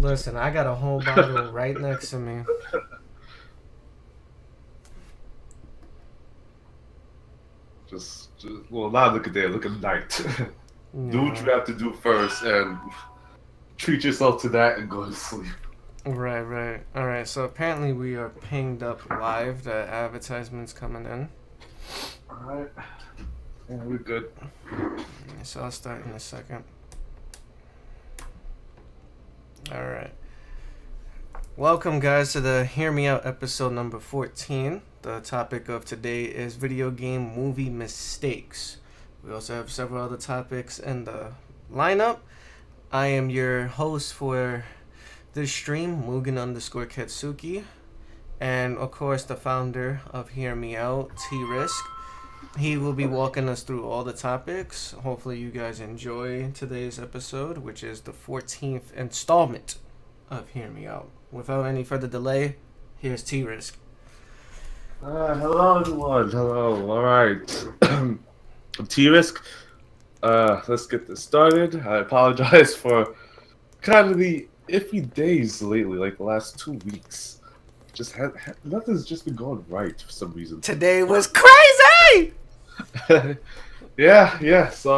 Listen, I got a whole bottle right next to me. Well, not look at day, look at night. Do what Yeah. you have to do first and treat yourself to that and go to sleep. Right, right. Alright, so apparently we are pinged up live. The advertisement's coming in. Alright. Yeah, we're good. So I'll start in a second. Alright. Welcome, guys, to the Hear Me Out episode number 14. The topic of today is video game movie mistakes. We also have several other topics in the lineup. I am your host for this stream, Mugen_Ketsuki. And, of course, the founder of Hear Me Out, T-Risk. He will be walking us through all the topics. Hopefully you guys enjoy today's episode, which is the 14th installment of Hear Me Out. Without any further delay, here's T-Risk. Hello everyone. Hello. Alright. I'm T-Risk. Let's get this started. I apologize for kind of the iffy days lately, like the last 2 weeks. Just nothing's just been going right for some reason. Today was crazy! Yeah. So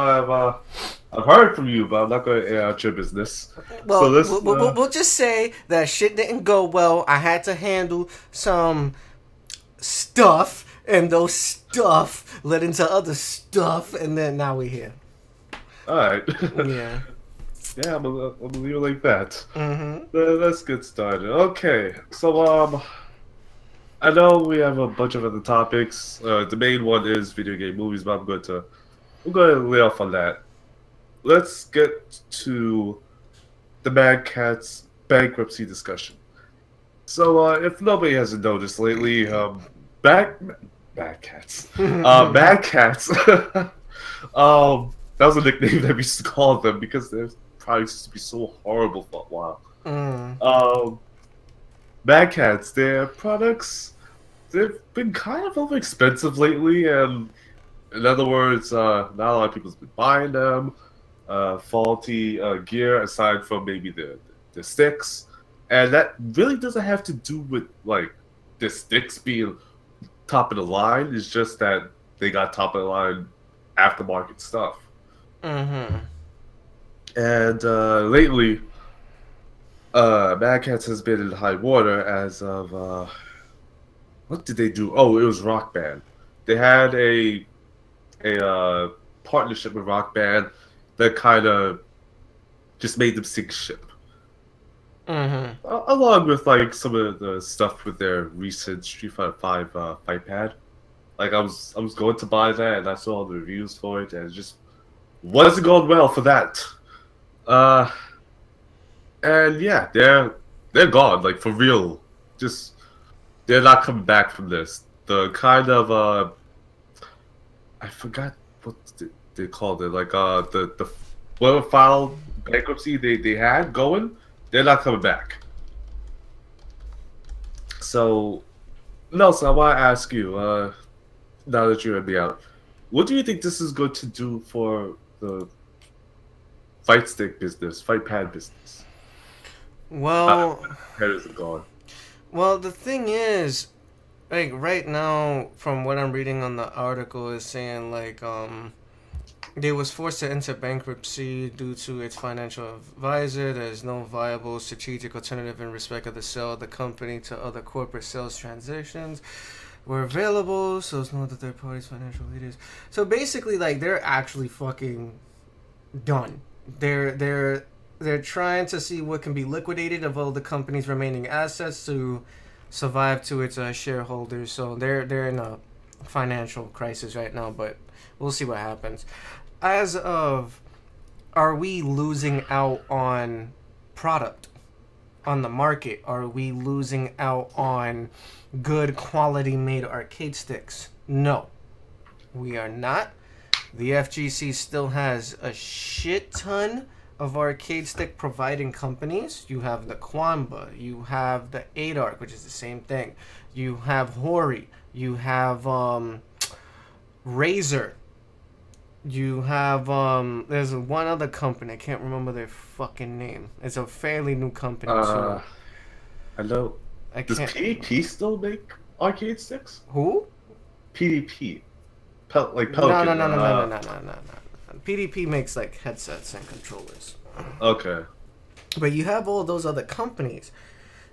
I've heard from you, but I'm not going to air out your business. Well, So we'll just say that shit didn't go well. I had to handle some stuff, and those stuff led into other stuff, and then now we're here. all right. Yeah. Yeah, I'm gonna leave it like that. Mm-hmm. Let's get started. Okay, so I know we have a bunch of other topics. The main one is video game movies, but I'm going to lay off on that. Let's get to the Mad Catz bankruptcy discussion. So, if nobody hasn't noticed lately, Mad Catz, Mad Catz, that was a nickname that we used to call them because their products used to be so horrible for a while. Mad Catz, their products, they've been kind of overexpensive lately, and in other words, not a lot of people's been buying them. Faulty gear aside from maybe the sticks, and that really doesn't have to do with like the sticks being top of the line. It's just that they got top of the line aftermarket stuff. Mm-hmm. And lately, Mad Catz has been in high water as of what did they do? Oh, it was Rock Band. They had a partnership with Rock Band that kind of just made them sink ship. Mm-hmm. Along with like some of the stuff with their recent Street Fighter V fight pad. Like I was going to buy that and I saw all the reviews for it and it just wasn't going well for that. And yeah, they're gone, like for real. Just they're not coming back from this. The kind of I forgot what they called it, like the whatever file bankruptcy they had going, they're not coming back. So Nelson, I want to ask you, now that you're in the out, what do you think this is going to do for the fight stick business, fight pad business? Well, Headers are gone. well, the thing is, like right now, from what I'm reading on the article, is saying like they was forced to enter bankruptcy due to its financial advisor. There is no viable strategic alternative in respect of the sale of the company to other corporate sales transactions were available. So it's not the third party's financial leaders. So basically, like they're actually fucking done. They're trying to see what can be liquidated of all the company's remaining assets to survive to its shareholders. So they're in a financial crisis right now, but we'll see what happens. As of, are we losing out on product on the market? Are we losing out on good quality made arcade sticks? No, we are not. The FGC still has a shit ton of arcade stick providing companies. You have the Quamba, you have the Adark, which is the same thing. You have Hori, you have Razer. You have there's one other company, I can't remember their fucking name. It's a fairly new company Uh, too. I know. I Does can't PDP still make arcade sticks? Who? PDP, like No, no, Pelican. no, no, no, no, no, no, no, no. PDP makes like headsets and controllers. Okay. But you have all those other companies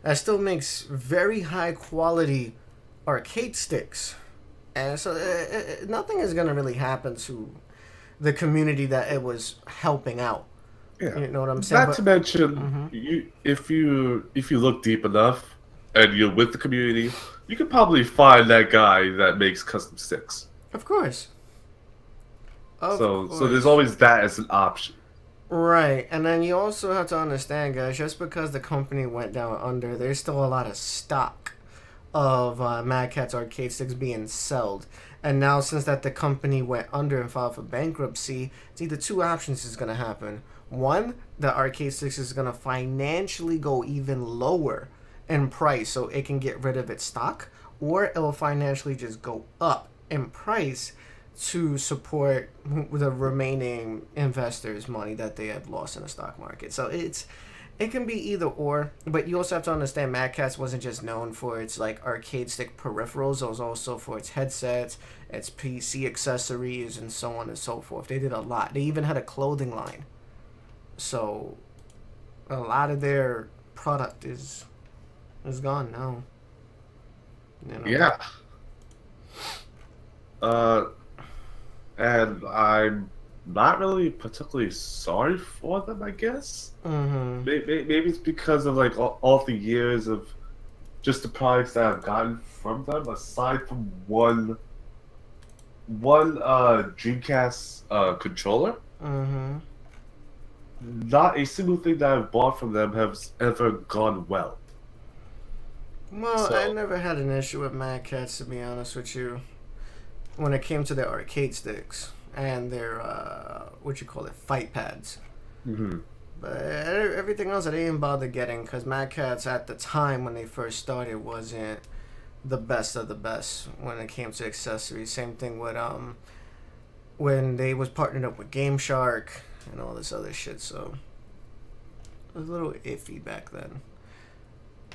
that still makes very high quality arcade sticks. And so nothing is going to really happen to the community that it was helping out. Yeah. You know what I'm saying? Not to mention, Mhm. if you look deep enough and you're with the community, you could probably find that guy that makes custom sticks. Of course. Of So there's course. always that as an option. Right. And then you also have to understand, guys, just because the company went down under, there's still a lot of stock of Mad Catz arcade sticks being sold. And now, since that the company went under and filed for bankruptcy, it's either two options is going to happen. One, the arcade sticks is going to financially go even lower in price so it can get rid of its stock, or it will financially just go up in price to support the remaining investors' money that they have lost in the stock market. So it can be either or, but you also have to understand Mad Catz wasn't just known for its like arcade stick peripherals, it was also for its headsets, its PC accessories, and so on and so forth. They did a lot. They even had a clothing line. So a lot of their product is gone now. You know? Yeah. Uh, and I'm not really particularly sorry for them, I guess. Mm-hmm. Maybe it's because of like all the years of just the products that I've gotten from them, aside from one Dreamcast controller. Mm-hmm. Not a single thing that I've bought from them has ever gone well. Well, I So, never had an issue with Mad Catz, to be honest with you, when it came to their arcade sticks and their what you call it, fight pads. hmm But everything else I didn't bother getting because Mad Catz at the time when they first started wasn't the best of the best when it came to accessories. Same thing with when they was partnered up with Game Shark and all this other shit. So it was a little iffy back then.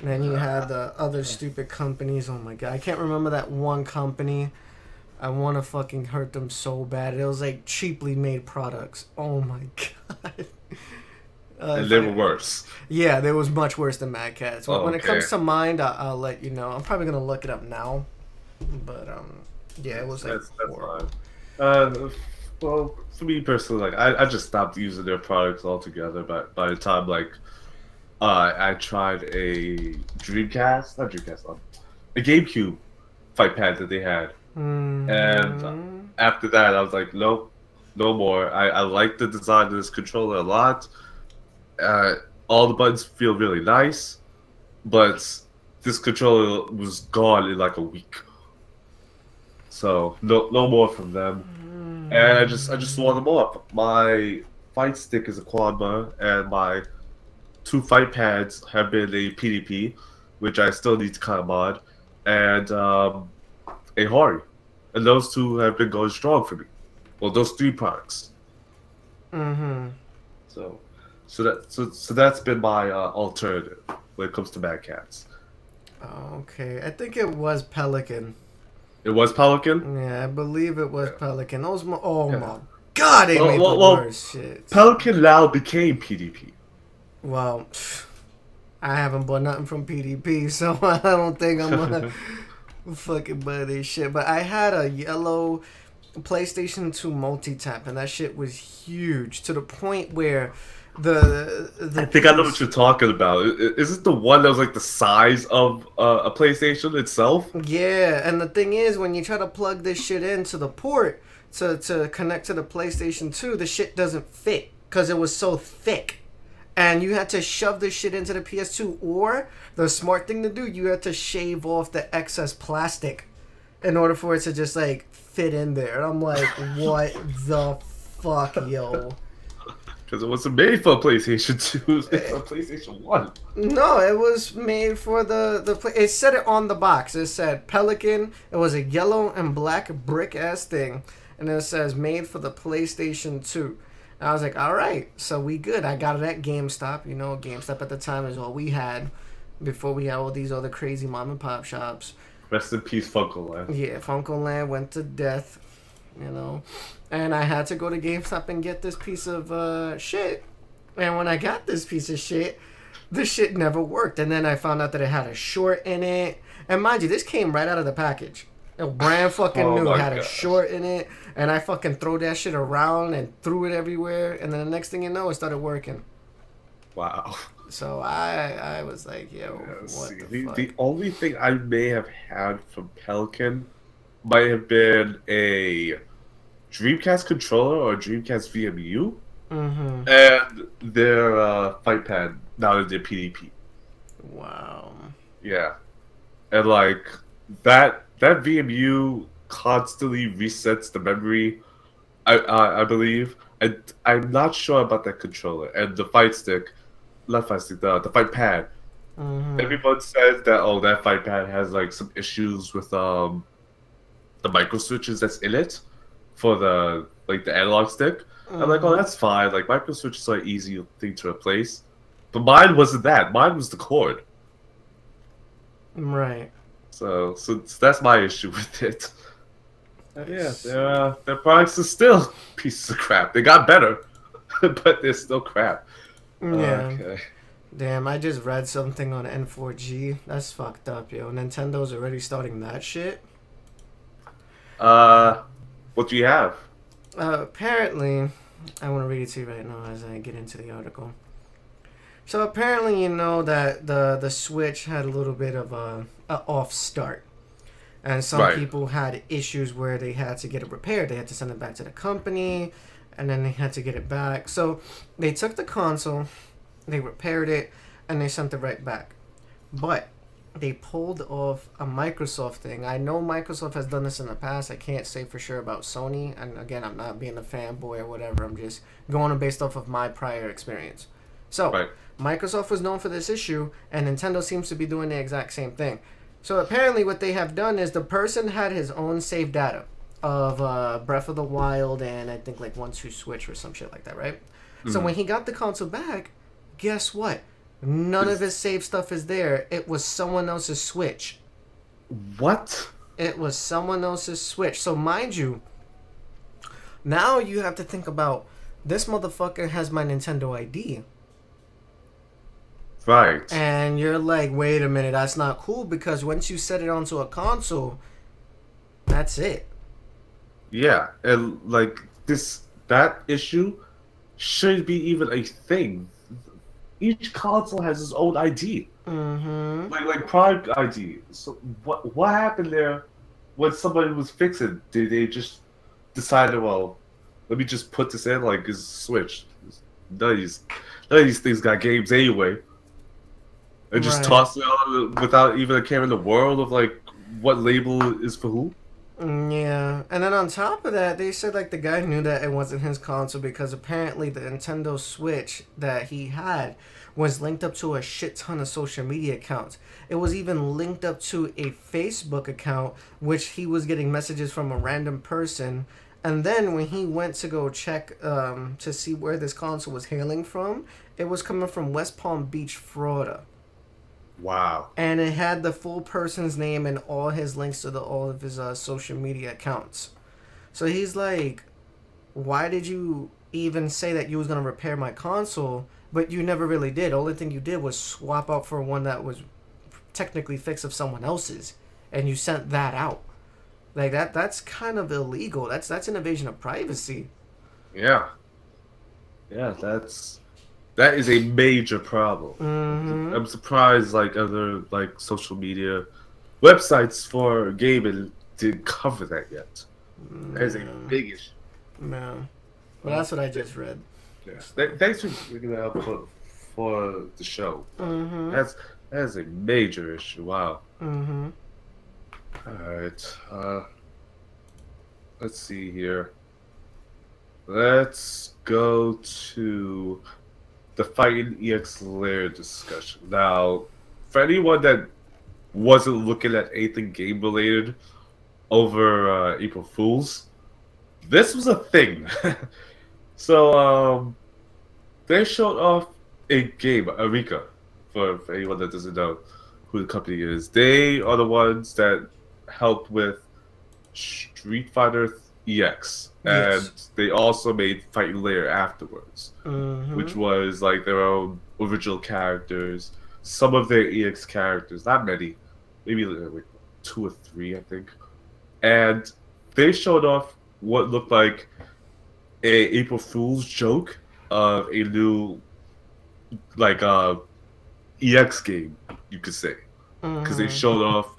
And then you had the other stupid companies. Oh my god, I can't remember that one company. I want to fucking hurt them so bad. It was like cheaply made products. Oh my god. and they were worse. Yeah, there was much worse than Mad Catz. When it Okay. comes to mind, I'll let you know. I'm probably gonna look it up now, but yeah, it was like That's horrible. fine. Well, for me personally, like I just stopped using their products altogether. But by the time like I tried a Dreamcast, not Dreamcast, a GameCube fight pad that they had, and Mm-hmm. after that I was like, nope, no more. I like the design of this controller a lot. Uh, all the buttons feel really nice, but this controller was gone in like a week. So no more from them. And I just want them up. My fight stick is a Quadma, and my two fight pads have been a PDP, which I still need to kind of mod, and a Hori. And those two have been going strong for me. Well, those three products. Mm-hmm. So so that's been my alternative when it comes to Mad Catz. Okay, I think it was Pelican. It was Pelican. Yeah, I believe it was Yeah. Pelican. Those oh Yeah. my god, they made the Well, worst shit. Pelican now became PDP. Well, I haven't bought nothing from PDP, so I don't think I'm gonna fucking buy this shit. But I had a yellow PlayStation 2 multi-tap, and that shit was huge to the point where the I think I know what you're talking about. Is it the one that was like the size of a PlayStation itself? Yeah, and the thing is, when you try to plug this shit into the port to connect to the PlayStation 2, the shit doesn't fit because it was so thick. And you had to shove this shit into the PS2, or the smart thing to do, you had to shave off the excess plastic in order for it to just like fit in there. And I'm like, what the fuck, yo? Because it wasn't made for a PlayStation 2, it was made for a PlayStation 1. No, it was made for it said it on the box. It said Pelican. It was a yellow and black brick ass thing, and it says made for the PlayStation 2. And I was like, all right, so we good. I got it at GameStop. You know, GameStop at the time is all we had before we had all these other crazy mom and pop shops. Rest in peace, Funko Land. Yeah, Funko Land went to death, you know. And I had to go to GameStop and get this piece of shit. And when I got this piece of shit, the shit never worked. And then I found out that it had a short in it. And mind you, this came right out of the package. It brand fucking new. It had a short in it. And I fucking threw that shit around and threw it everywhere. And then the next thing you know, it started working. Wow. So I was like, yo, Yeah, what see, the fuck? the only thing I may have had from Pelican might have been a Dreamcast controller or Dreamcast VMU, Mm-hmm. and their fight pad, now their PDP. Wow. Yeah, and like that VMU constantly resets the memory. I believe. I'm not sure about that controller and the fight stick, not fight stick, the fight pad. Mm-hmm. Everyone says that that fight pad has like some issues with the micro switches that's in it for the analog stick. I'm like, oh, that's fine. Like micro switches are an easy thing to replace, but mine wasn't that. Mine was the cord. Right. So that's my issue with it. Yeah, their products are still pieces of crap. They got better, but they're still crap. Yeah. Okay. Damn, I just read something on N4G. That's fucked up, yo. Nintendo's already starting that shit. What do you have? Apparently, I want to read it to you right now as I get into the article. So apparently, you know that the Switch had a little bit of a off start, and some people had issues where they had to get it repaired. They had to send it back to the company, and then they had to get it back. So they took the console, they repaired it, and they sent it right back. But they pulled off a Microsoft thing. I know Microsoft has done this in the past. I can't say for sure about Sony. And again, I'm not being a fanboy or whatever. I'm just going based off of my prior experience. So, Microsoft was known for this issue, and Nintendo seems to be doing the exact same thing. So apparently what they have done is the person had his own save data of Breath of the Wild and I think like 1-2 Switch or some shit like that, right? Mm-hmm. So when he got the console back, guess what? None of his save stuff is there. It was someone else's Switch. What? It was someone else's Switch. So mind you, now you have to think about this motherfucker has my Nintendo ID. Right. And you're like, wait a minute, that's not cool because once you set it onto a console, that's it. Yeah, and like that issue shouldn't be even a thing. Each console has its own ID. Mm-hmm. Like product ID. So what happened there when somebody was fixing? Did they just decide, well, let me just put this in like it's Switch? None of these things got games anyway. And just toss it out without even a care in the world of like what label is for who. Yeah, and then on top of that, they said like the guy knew that it wasn't his console because apparently the Nintendo Switch that he had was linked up to a shit ton of social media accounts. It was even linked up to a Facebook account, which he was getting messages from a random person. And then when he went to go check to see where this console was hailing from, it was coming from West Palm Beach, Florida. Wow. And it had the full person's name and all his links to all of his social media accounts. So he's like, why did you even say that you was going to repair my console, but you never really did? Only thing you did was swap out for one that was technically fixed of someone else's, and you sent that out. Like that's kind of illegal. That's an invasion of privacy. Yeah. Yeah, that is a major problem. Mm-hmm. I'm surprised like other like social media websites for gaming didn't cover that yet. That is a big issue. No. Well, that's what I just read. Yeah. Thanks for bringing that up for the show. Mm-hmm. That is a major issue. Wow. Mm-hmm. All right. Let's see here. Let's go to the Fighting EX Lair discussion. Now, for anyone that wasn't looking at anything game related over April Fools, this was a thing. So they showed off a game, Arika, for anyone that doesn't know who the company is. They are the ones that helped with Street Fighter EX, and Yes. they also made Fighting Layer afterwards, which Mm-hmm. was like their own original characters. Some of their EX characters, not many, maybe like two or three, I think. And they showed off what looked like a April Fool's joke of a new like EX game, you could say, because they Mm-hmm. showed off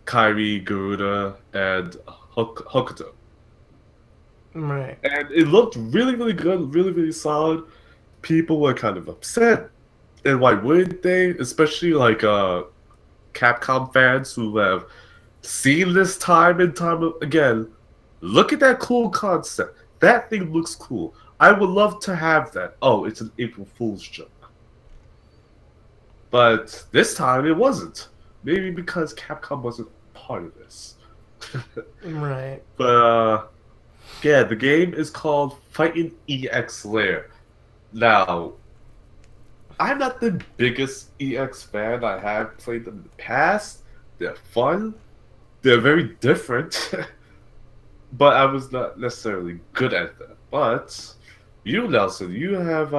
Kairi, Garuda, and Hokuto, Right. and it looked really, really good, really, really solid. People were kind of upset, and why wouldn't they? Especially like Capcom fans who have seen this time and time again. Look at that cool concept. That thing looks cool. I would love to have that. Oh, it's an April Fool's joke. But this time it wasn't. Maybe because Capcom wasn't part of this. Right. But yeah, the game is called Fighting EX Lair. Now, I'm not the biggest EX fan. I have played them in the past. They're fun. They're very different. But I was not necessarily good at them. But you, Nelson, you have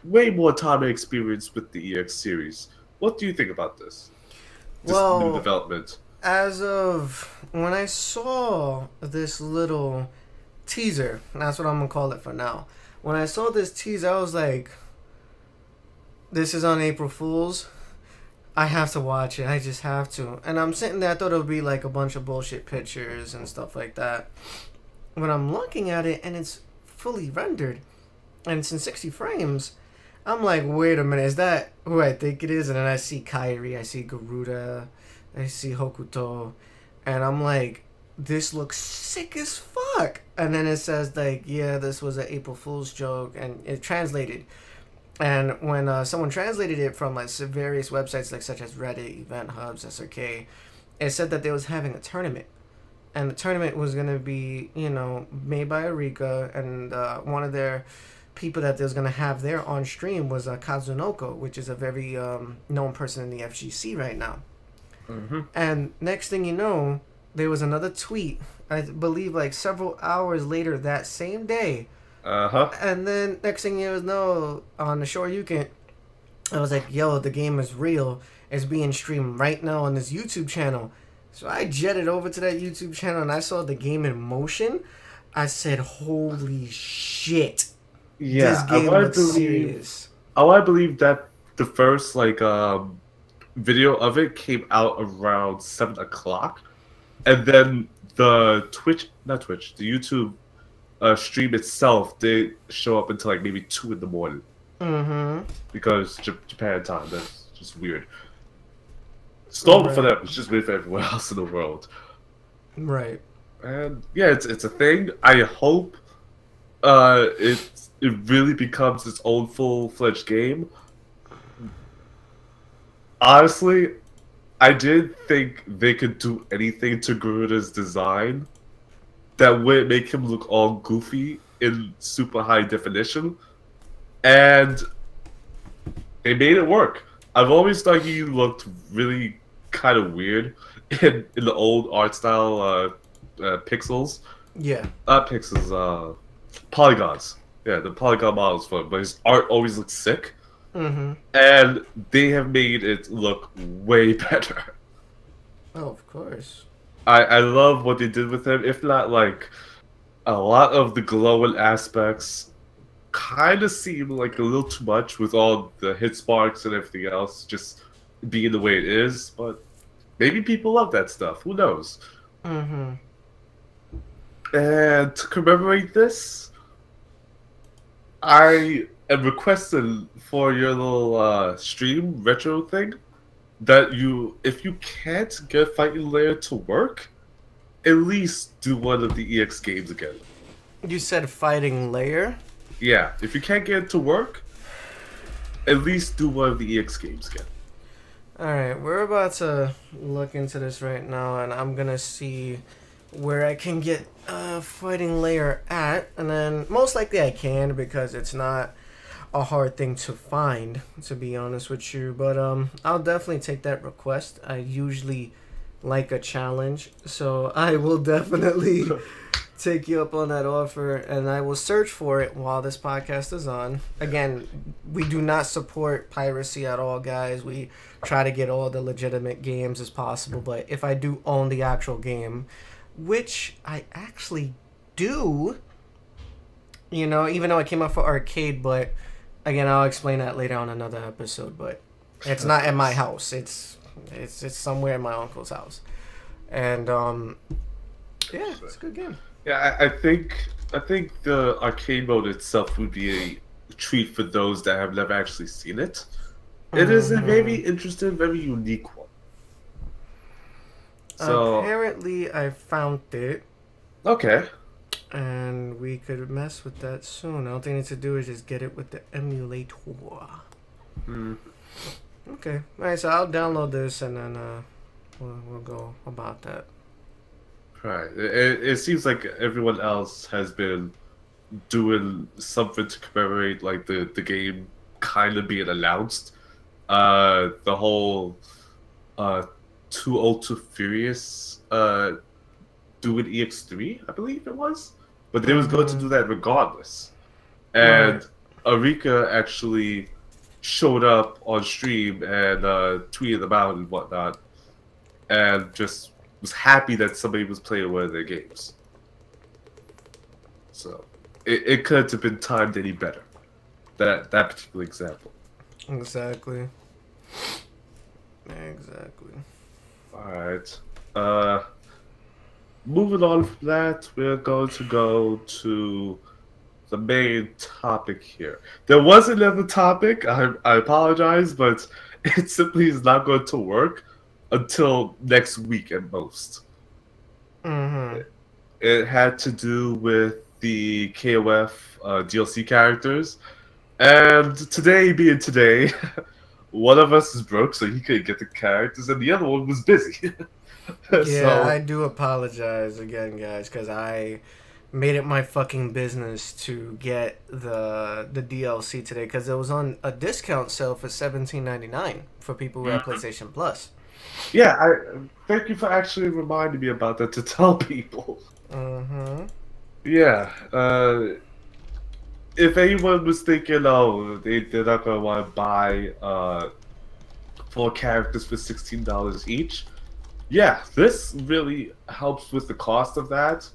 way more time and experience with the EX series. What do you think about this new Well, development? as of when I saw this little teaser, that's what I'm gonna call it for now. When I saw this teaser, I was like, "This is on April Fools. I have to watch it. I just have to." And I'm sitting there. I thought it would be like a bunch of bullshit pictures and stuff like that. When I'm looking at it and it's fully rendered and it's in 60 frames, I'm like, "Wait a minute, is that who I think it is?" And then I see Kairi, I see Garuda, I see Hokuto, and I'm like, "This looks sick as fuck." And then it says like, "Yeah, this was an April Fool's joke," and it translated. And when someone translated it from like various websites, like such as Reddit, Event Hubs, SRK, it said that they was having a tournament, and the tournament was gonna be, made by Arika, and one of their people that they was gonna have there on stream was Kazunoko, which is a very known person in the FGC right now. Mm-hmm. And next thing you know, there was another tweet. I believe like several hours later that same day, Uh-huh. and then next thing you know, on the Shore Yuken, I was like, "Yo, the game is real. It's being streamed right now on this YouTube channel." So I jetted over to that YouTube channel and I saw the game in motion. I said, "Holy shit, this Yeah, game looks serious." I want to believe that the first like video of it came out around 7 o'clock, and then the not Twitch, the YouTube stream itself did show up until like maybe 2 in the morning Mm-hmm. because Japan time. That's just weird. It's normal for Right. them. It's just weird for everywhere else in the world. Right. And yeah, it's a thing. I hope it really becomes its own full-fledged game. Honestly, I did think they could do anything to Garuda's design that would make him look all goofy in super high definition, and they made it work. I've always thought he looked really kind of weird in the old art style pixels. Yeah. Not pixels, polygons. Yeah, the polygon models for him, but his art always looks sick. Mm-hmm. And they have made it look way better. Oh, of course. I love what they did with him. If not, like, a lot of the glowing aspects kind of seem like a little too much with all the hit sparks and everything else just being the way it is. But maybe people love that stuff. Who knows? Mm-hmm. And to commemorate this, I am requesting for your little stream retro thing that if you can't get Fighting Layer to work, at least do one of the EX games again. You said Fighting Layer? Yeah, if you can't get it to work, at least do one of the EX games again. Alright, we're about to look into this right now, and I'm gonna see where I can get a fighting layer at, and then most likely I can because it's not a hard thing to find, to be honest with you. But I'll definitely take that request. I usually like a challenge, so I will definitely take you up on that offer, and I will search for it while this podcast is on. Again, we do not support piracy at all, guys. We try to get all the legitimate games as possible, but if I do own the actual game, which I actually do, you know, even though it came out for arcade, but again, I'll explain that later on another episode, but it's not in my house. It's somewhere in my uncle's house. And yeah, it's a good game. Yeah, I think the arcade mode itself would be a treat for those that have never actually seen it. It is a very interesting, very unique one. So apparently, I found it. Okay. And we could mess with that soon. All thing need to do is just get it with the emulator. Okay. Alright, so I'll download this and then we'll go about that. Right. It seems like everyone else has been doing something to commemorate like the game kind of being announced. The whole Too Old to Furious doing EX3, I believe it was. But they was going to do that regardless. And Arika actually showed up on stream and tweeted about it and whatnot. And just was happy that somebody was playing one of their games. So it couldn't have been timed any better. That particular example. Exactly. Alright. Moving on from that, we're going to go to the main topic here. There was another topic, I apologize, but it simply is not going to work until next week at most. It had to do with the KOF DLC characters. And today being today, one of us is broke, so he couldn't get the characters, and the other one was busy. Yeah, So, I do apologize again, guys, because I made it my fucking business to get the DLC today, because it was on a discount sale for $17.99 for people who have PlayStation Plus. yeah, I thank you for actually reminding me about that to tell people. Yeah, if anyone was thinking, oh, they're not gonna want to buy 4 characters for $16 each, yeah, this really helps with the cost of that.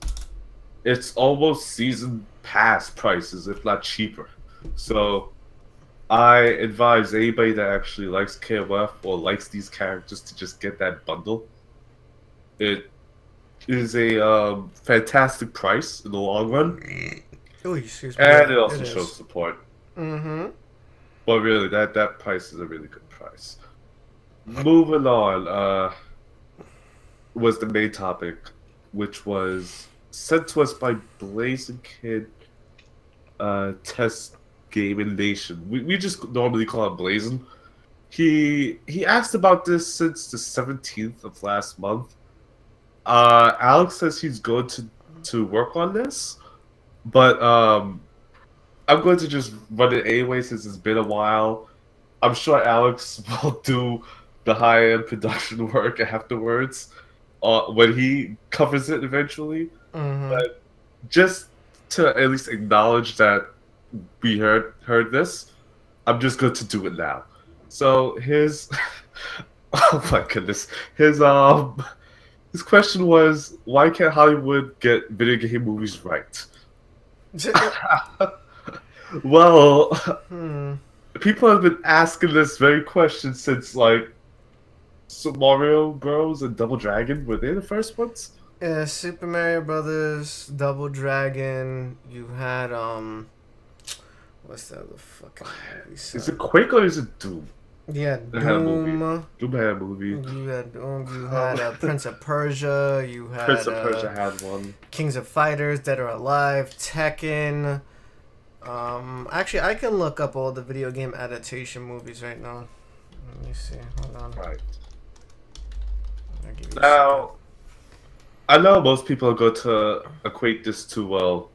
It's almost season pass prices, if not cheaper. So I advise anybody that actually likes KOF or likes these characters to just get that bundle. It is a fantastic price in the long run. Oh, excuse me. And it also shows support. But really, that price is a really good price. Moving on, was the main topic, which was sent to us by Blazing Kid Test Gaming Nation. We just normally call it Blazing. He asked about this since the 17th of last month. Alex says he's going to work on this, but I'm going to just run it anyway since it's been a while. I'm sure Alex will do the high-end production work afterwards when he covers it eventually. But just to at least acknowledge that we heard this, I'm just going to do it now. So his oh my goodness, his question was, why can't Hollywood get video game movies right? Well, people have been asking this very question since like Super Mario Bros. And Double Dragon. Were they the first ones? Yeah, Super Mario Brothers, Double Dragon. You had what's that other fucking movie? Is it Quake or is it Doom? Yeah, They had a Doom. movie. Doom had a movie. You had Doom. You had Prince of Persia. You had Prince of Persia had one. Kings of Fighters, Dead or Alive, Tekken. Actually, I can look up all the video game adaptation movies right now. Let me see. Hold on. Right. I'll give you a Now, I know most people are going to equate this to, well,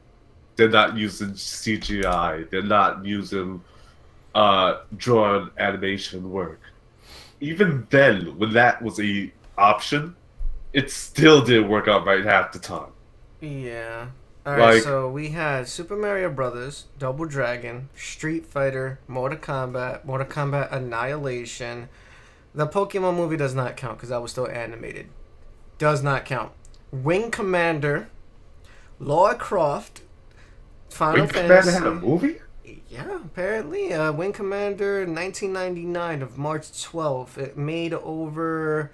they're not using CGI, they're not using drawn animation work. Even then, when that was a option, it still didn't work out right half the time. Yeah. Alright, Like, so we had Super Mario Brothers, Double Dragon, Street Fighter, Mortal Kombat Annihilation. The Pokemon movie does not count because that was still animated. Does not count. Wing Commander, Lara Croft, Final Wing Commander Fantasy. had a movie? Yeah, apparently. Wing Commander 1999 of March 12th. It made over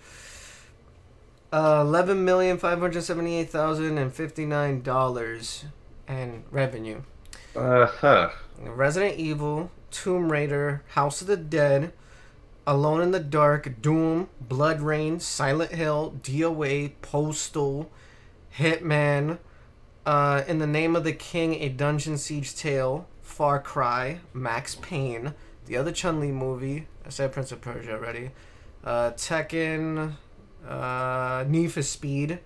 $11,578,059 in revenue. Uh-huh. Resident Evil, Tomb Raider, House of the Dead, Alone in the Dark, Doom, Blood Rain, Silent Hill, DOA, Postal, Hitman, In the Name of the King, A Dungeon Siege Tale, Far Cry, Max Payne, the other Chun-Li movie, I said Prince of Persia already, Tekken, Need for Speed,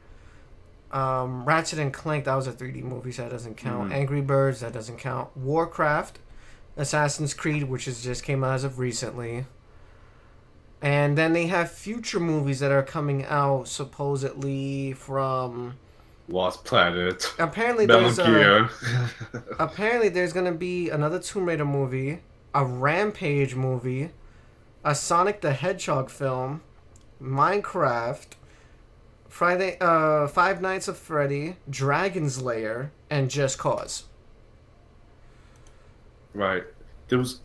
Ratchet and Clank, that was a 3D movie, so that doesn't count. Angry Birds, that doesn't count. Warcraft, Assassin's Creed, which is just came out as of recently. And then they have future movies that are coming out supposedly from Lost Planet. apparently Metal there's Gear. apparently there's gonna be another Tomb Raider movie, a Rampage movie, a Sonic the Hedgehog film, Minecraft, Five Nights at Freddy, Dragon's Lair, and Just Cause. Right. There was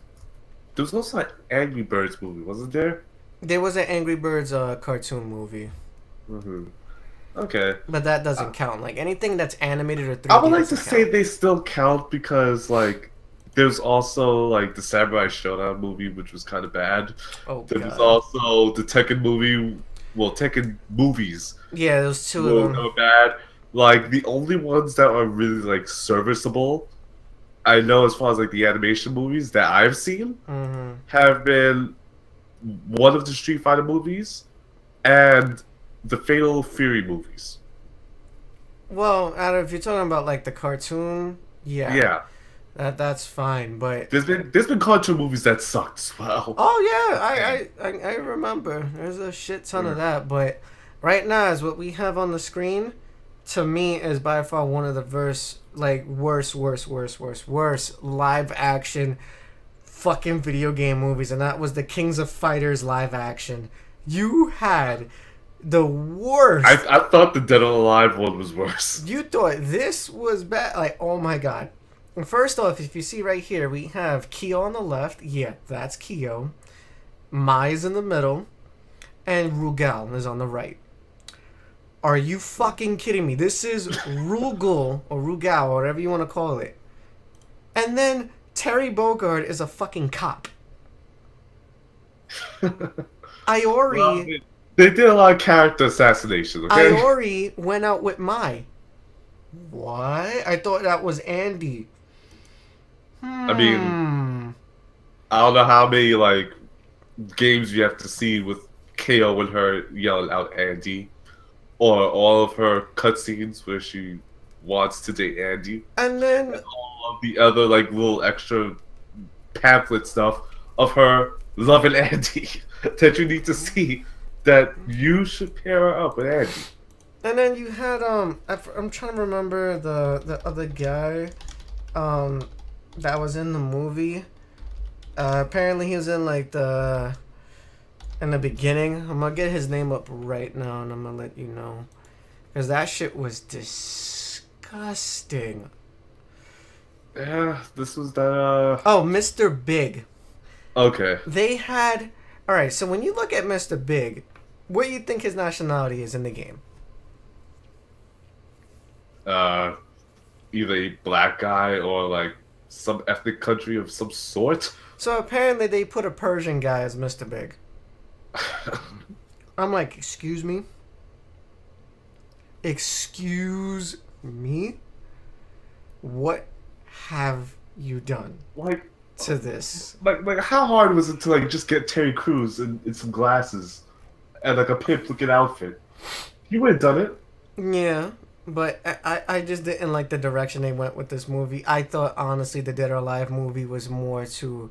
also an Angry Birds movie, wasn't there? There was an Angry Birds cartoon movie, Okay. but that doesn't count. Like anything that's animated or 3D. I would like to doesn't say count. they still count because, like, there's also, like, the Samurai Shodown movie, which was kind of bad. Oh There was god. also the Tekken movie, well, Tekken movies Yeah, those two were of them. bad. Like, the only ones that are really, like, serviceable, I know as far as, like, the animation movies that I've seen, Mm-hmm. have been one of the Street Fighter movies and the Fatal Fury movies. Well, if you're talking about like the cartoon, Yeah. that's fine. But There's been cartoon movies that sucked as well. oh yeah, I remember. There's a shit ton of that. But right now, is what we have on the screen. To me, is by far one of the worst live action fucking video game movies, and that was the Kings of Fighters live action. You had the worst. I thought the Dead or Alive one was worse. You thought this was bad? Like, oh my god. And first off, if you see right here, we have Kyo on the left. Yeah, that's Kyo. Mai's in the middle. And Rugal is on the right. Are you fucking kidding me? This is Rugal, or Rugal, or whatever you want to call it. And then Terry Bogard is a fucking cop. Iori... Well, they did a lot of character assassination, okay? Iori went out with Mai. What? I thought that was Andy. I mean, I don't know how many, like, games you have to see with KO and her yelling out Andy. Or all of her cutscenes where she wants to date Andy. And then... And all of the other, like, little extra pamphlet stuff of her loving Andy that you need to see that you should pair her up with Andy. And then you had I'm trying to remember the other guy that was in the movie. Apparently he was in like in the beginning. I'm gonna get his name up right now and I'm gonna let you know, because that shit was disgusting. Yeah, this was that. Oh, Mr. Big. Okay. They had... Alright, so when you look at Mr. Big, what do you think his nationality is in the game? Either a black guy or like some ethnic country of some sort. So apparently they put a Persian guy as Mr. Big. I'm like, excuse me? Excuse me? What have you done like to this? like how hard was it to like just get Terry Crews in some glasses and like a pimp looking outfit? You would have done it. Yeah, but I just didn't like the direction they went with this movie. I thought honestly the Dead or Alive movie was more to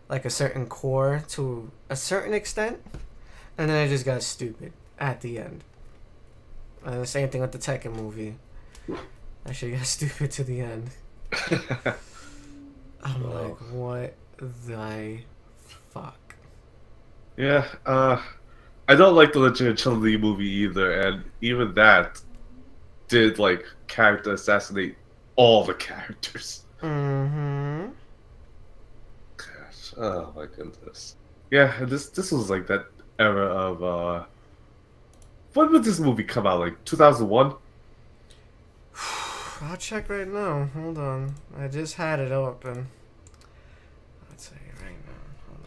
like a certain core to a certain extent, and then it just got stupid at the end. And the same thing with the Tekken movie. That shit got stupid to the end. I'm Well, like, what the fuck? yeah, I don't like the Legend of Chun Li movie either, and even that did like character assassinate all the characters. Mm-hmm. Gosh, oh my goodness. Yeah, this was like that era of when did this movie come out? Like 2001? I'll check right now. Hold on. I just had it open. I'll tell you right now. Hold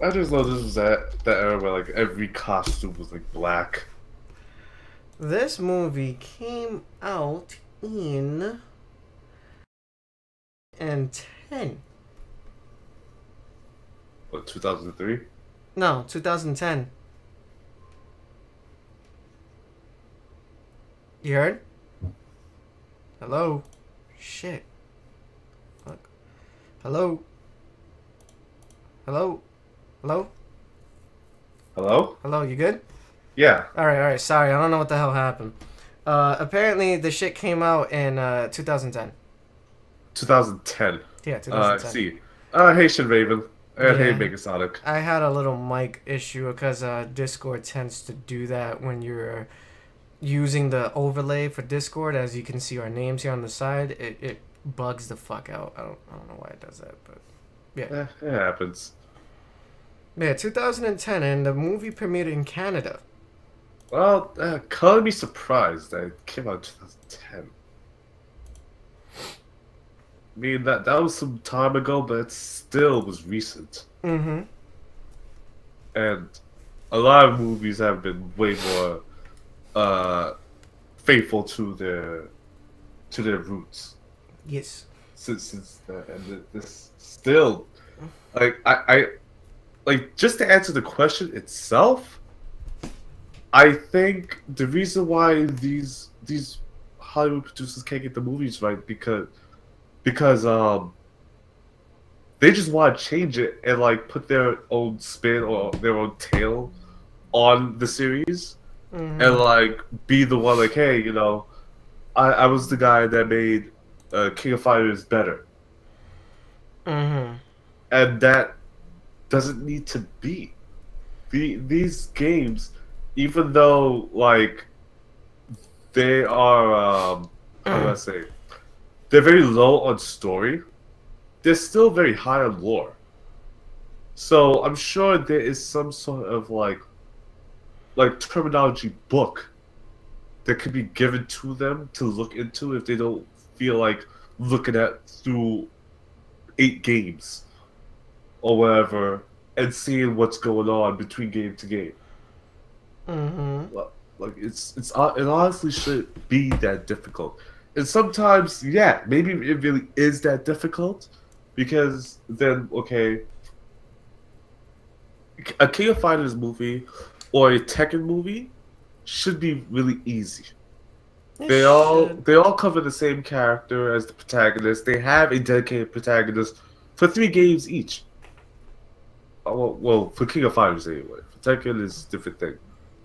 on. I just know this was that era where like every costume was like black. This movie came out in and 10. What, 2003? No, 2010. You heard? Hello? Shit. Fuck. Hello? Hello? Hello? Hello? Hello, you good? Yeah, Alright, sorry, I don't know what the hell happened. Apparently the shit came out in 2010. 2010. Yeah, I 2010. see. Hey Shin Raven. And hey Yeah. Megasonic. I had a little mic issue because Discord tends to do that when you're using the overlay for Discord. As you can see our names here on the side, it bugs the fuck out. I don't know why it does that, but yeah. It happens. Yeah, 2010, and the movie premiered in Canada. Well, can't be surprised that it came out in 2010. I mean, that was some time ago, but it still was recent. Mm-hmm. And a lot of movies have been way more faithful to their roots Yes. since and this still like I like just to answer the question itself. I think the reason why these Hollywood producers can't get the movies right because they just want to change it and like put their own spin or their own tail on the series and Mm-hmm. like be the one like, hey, I was the guy that made King of Fighters better, Mm-hmm. and that doesn't need to be. These games, even though like they are how do I say, they're very low on story, they're still very high on lore. So I'm sure there is some sort of like terminology book that could be given to them to look into if they don't feel like looking at through 8 games or whatever and seeing what's going on between game to game. Mm-hmm. Like it honestly shouldn't be that difficult. And sometimes, yeah, maybe it really is that difficult because then okay, a King of Fighters movie or a Tekken movie should be really easy. It They all should. they all cover the same character as the protagonist. They have a dedicated protagonist for 3 games each. Well, for King of Fighters anyway. For Tekken is a different thing.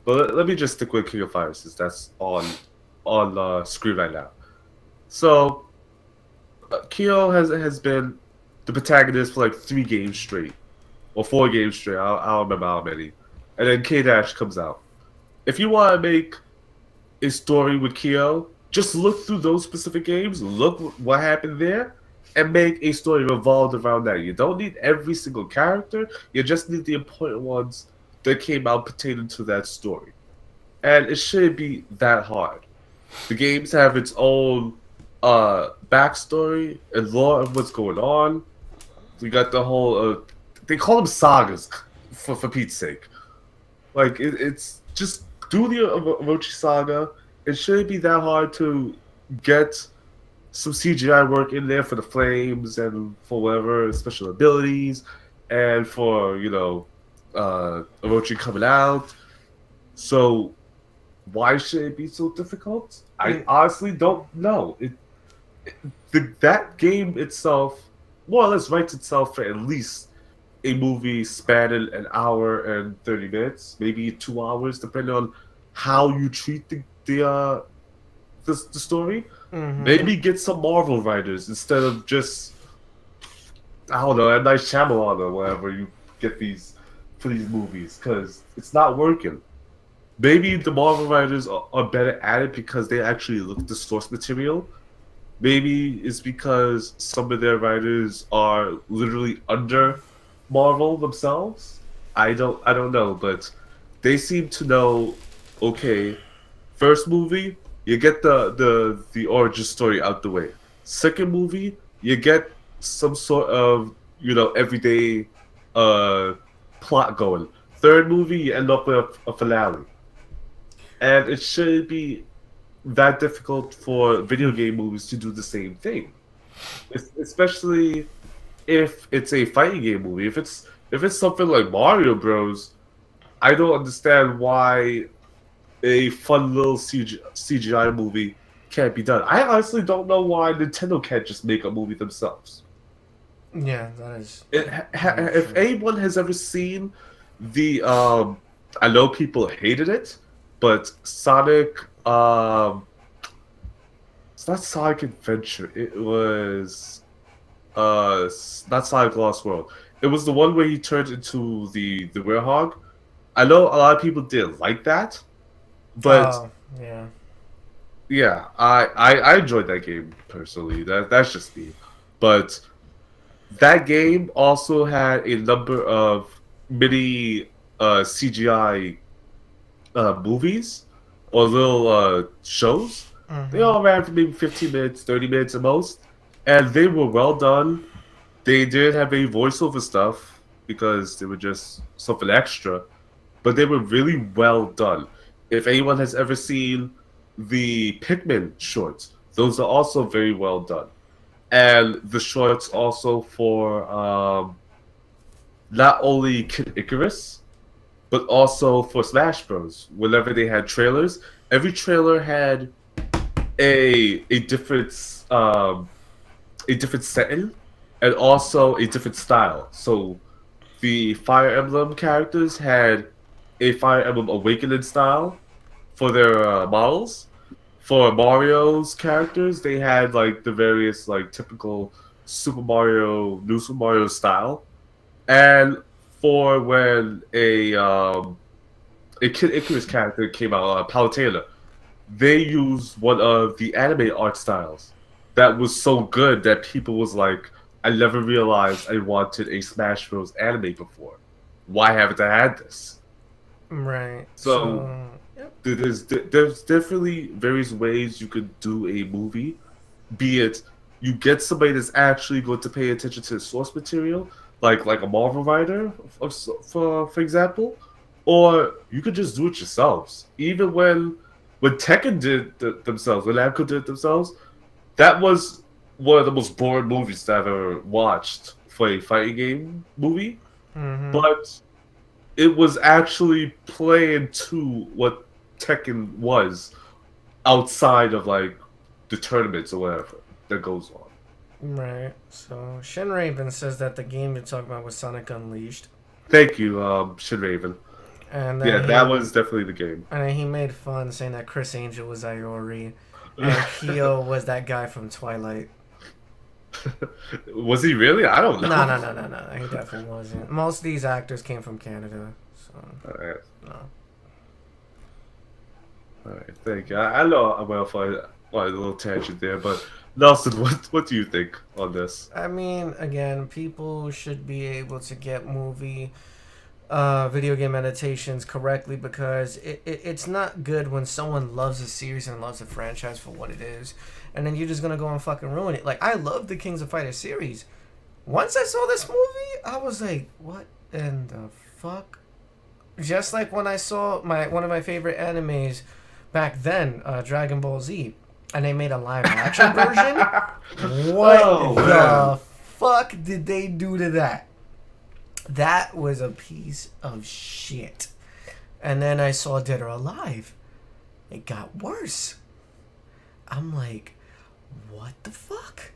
But let me just stick with King of Fighters since that's on screen right now. So Kyo has been the protagonist for like 3 games straight or 4 games straight. I don't remember how many. And then K Dash comes out. If you want to make a story with Kyo, just look through those specific games, look what happened there, and make a story revolved around that. You don't need every single character, you just need the important ones that came out pertaining to that story. And it shouldn't be that hard. The games have its own backstory and lore of what's going on. We got the whole they call them sagas for Pete's sake. Like it's just do the Orochi saga. It shouldn't be that hard to get some CGI work in there for the flames and for whatever special abilities, and for Orochi coming out. So Why should it be so difficult? I Mm, honestly don't know. That game itself more or less writes itself for at least a movie spanning an hour and 30 minutes, maybe 2 hours, depending on how you treat the story. mm-hmm. Maybe get some Marvel writers instead of just, I don't know, a nice Shyamalan or whatever you get these for these movies, because it's not working. Maybe the Marvel writers are better at it because they actually look at the source material. Maybe it's because some of their writers are literally under Marvel themselves. I don't know, but they seem to know, okay, first movie, you get the origin story out the way. Second movie, you get some sort of, everyday uh plot going. Third movie, you end up with a finale. And it shouldn't be that difficult for video game movies to do the same thing. Especially if it's a fighting game movie. If it's something like Mario Bros, I don't understand why a fun little CGI movie can't be done. I honestly don't know why Nintendo can't just make a movie themselves. Yeah, that is very If true. anyone has ever seen the, I know people hated it, but Sonic, it's not Sonic Adventure. It was not Sonic Lost World. It was the one where he turned into the werehog. I know a lot of people didn't like that, but Oh, yeah. yeah, I enjoyed that game personally. That's just me. But that game also had a number of mini CGI movies or little shows. They Mm-hmm. all ran for maybe 15 minutes, 30 minutes at most, and they were well done. They did have a voiceover stuff because they were just something extra, but they were really well done. If anyone has ever seen the Pikmin shorts, those are also very well done. And the shorts also for not only Kid Icarus, but also for Smash Bros. Whenever they had trailers, every trailer had a different a different setting and also a different style. So the Fire Emblem characters had a Fire Emblem Awakening style for their models. For Mario's characters, they had like the various like typical New Super Mario style. And for when a Kid Icarus character came out, Palutena, they used one of the anime art styles that was so good that people was like, I never realized I wanted a Smash Bros. Anime before. Why haven't I had this? Right. So So, yep. there's definitely various ways you could do a movie. Be it you get somebody that's actually going to pay attention to the source material, like a Marvel writer, for example, or you could just do it yourselves. Even when Tekken did themselves, when Namco did it themselves, that was one of the most boring movies that I've ever watched for a fighting game movie. Mm-hmm. But it was actually playing to what Tekken was outside of like the tournaments or whatever that goes on. Right. So, Shin Raven says that the game you're talking about was Sonic Unleashed. Thank you, Shin Raven. And Yeah, then that was definitely the game. he made fun saying that Chris Angel was Iori and Kyo was that guy from Twilight. Was he really? I don't No, know. no, no, no, no. He definitely wasn't. Most of these actors came from Canada, so Alright, no. alright, thank you. I know I went off on a little tangent there, but Nelson, what do you think on this? I mean, again, people should be able to get video game adaptations correctly because it's not good when someone loves a series and loves a franchise for what it is, and then you're just gonna go and fucking ruin it. Like, I love the Kings of Fighters series. Once I saw this movie, I was like, what in the fuck? Just like when I saw one of my favorite animes back then, Dragon Ball Z, and they made a live action version. What Oh the man. fuck did they do to that? That was a piece of shit. And then I saw Dead or Alive. it got worse. I'm like, what the fuck?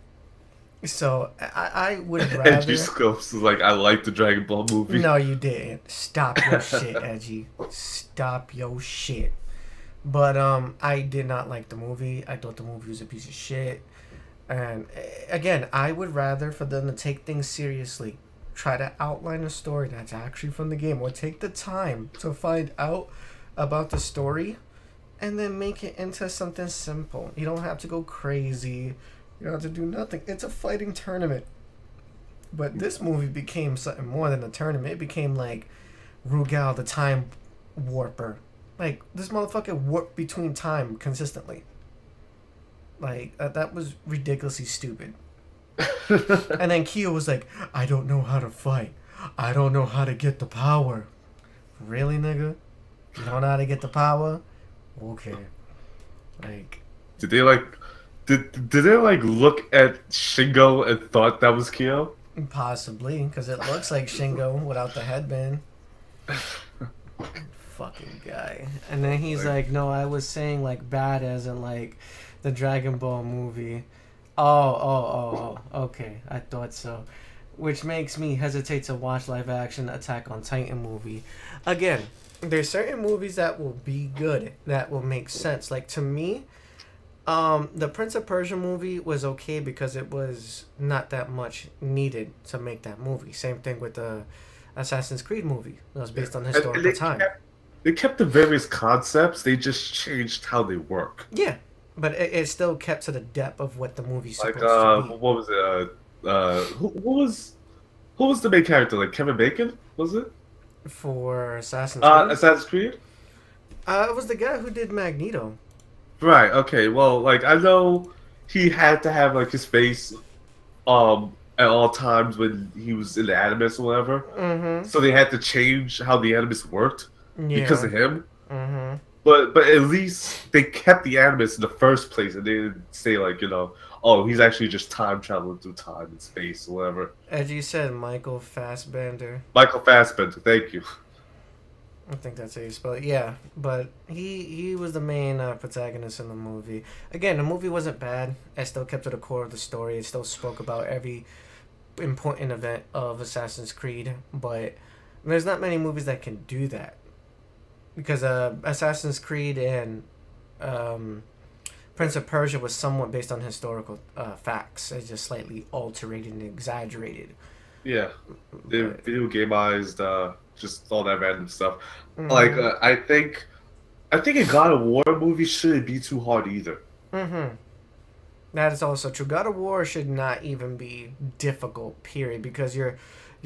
So I would rather. Edgy Scopes is like, I like the Dragon Ball movie. No, you didn't. Stop your shit, Edgy. Stop your shit. But I did not like the movie. I thought the movie was a piece of shit. And again, I would rather for them to take things seriously, try to outline a story that's actually from the game, or take the time to find out about the story, and then make it into something simple. You don't have to go crazy. You don't have to do nothing. It's a fighting tournament. But this movie became something more than a tournament. It became like Rugal the Time Warper. Like, this motherfucker warped between time consistently. Like, that was ridiculously stupid. And then Kyo was like, I don't know how to fight. I don't know how to get the power. Really, nigga? You don't know how to get the power? Okay. Like... Did they look at Shingo and thought that was Kyo? Possibly, because it looks like Shingo without the headband. Fucking guy. And then he's like, no, I was saying like bad as in like the Dragon Ball movie. Oh, okay. I thought so. Which makes me hesitate to watch live action Attack on Titan movie. Again, there's certain movies that will be good, that will make sense. Like, to me, the Prince of Persia movie was okay because it was not that much needed to make that movie. Same thing with the Assassin's Creed movie. It was based on historical time. They kept the various concepts. They just changed how they work. Yeah, but it still kept to the depth of what the movie's supposed to be. What was it? Who was the main character? Like Kevin Bacon? Was it? For Assassin's Creed? Assassin's Creed? It was the guy who did Magneto. Right, okay. Well, like, I know he had to have, like, his face at all times when he was in the Animus or whatever. Mm-hmm. So they had to change how the Animus worked because of him. Mm-hmm. But at least they kept the Animus in the first place, and they didn't say, like, you know, oh, he's actually just time traveling through time and space or whatever. As you said, Michael Fassbender. Michael Fassbender, thank you. I think that's how you spell it. Yeah, but he was the main protagonist in the movie. Again, the movie wasn't bad. It still kept to the core of the story. It still spoke about every important event of Assassin's Creed. But there's not many movies that can do that. Because Assassin's Creed and Prince of Persia was somewhat based on historical facts. It's just slightly alterated and exaggerated. Yeah, the video gameized just all that random stuff. Mm-hmm. Like I think a God of War movie shouldn't be too hard either. Mm-hmm. That is also true. God of War should not even be difficult, period, because you're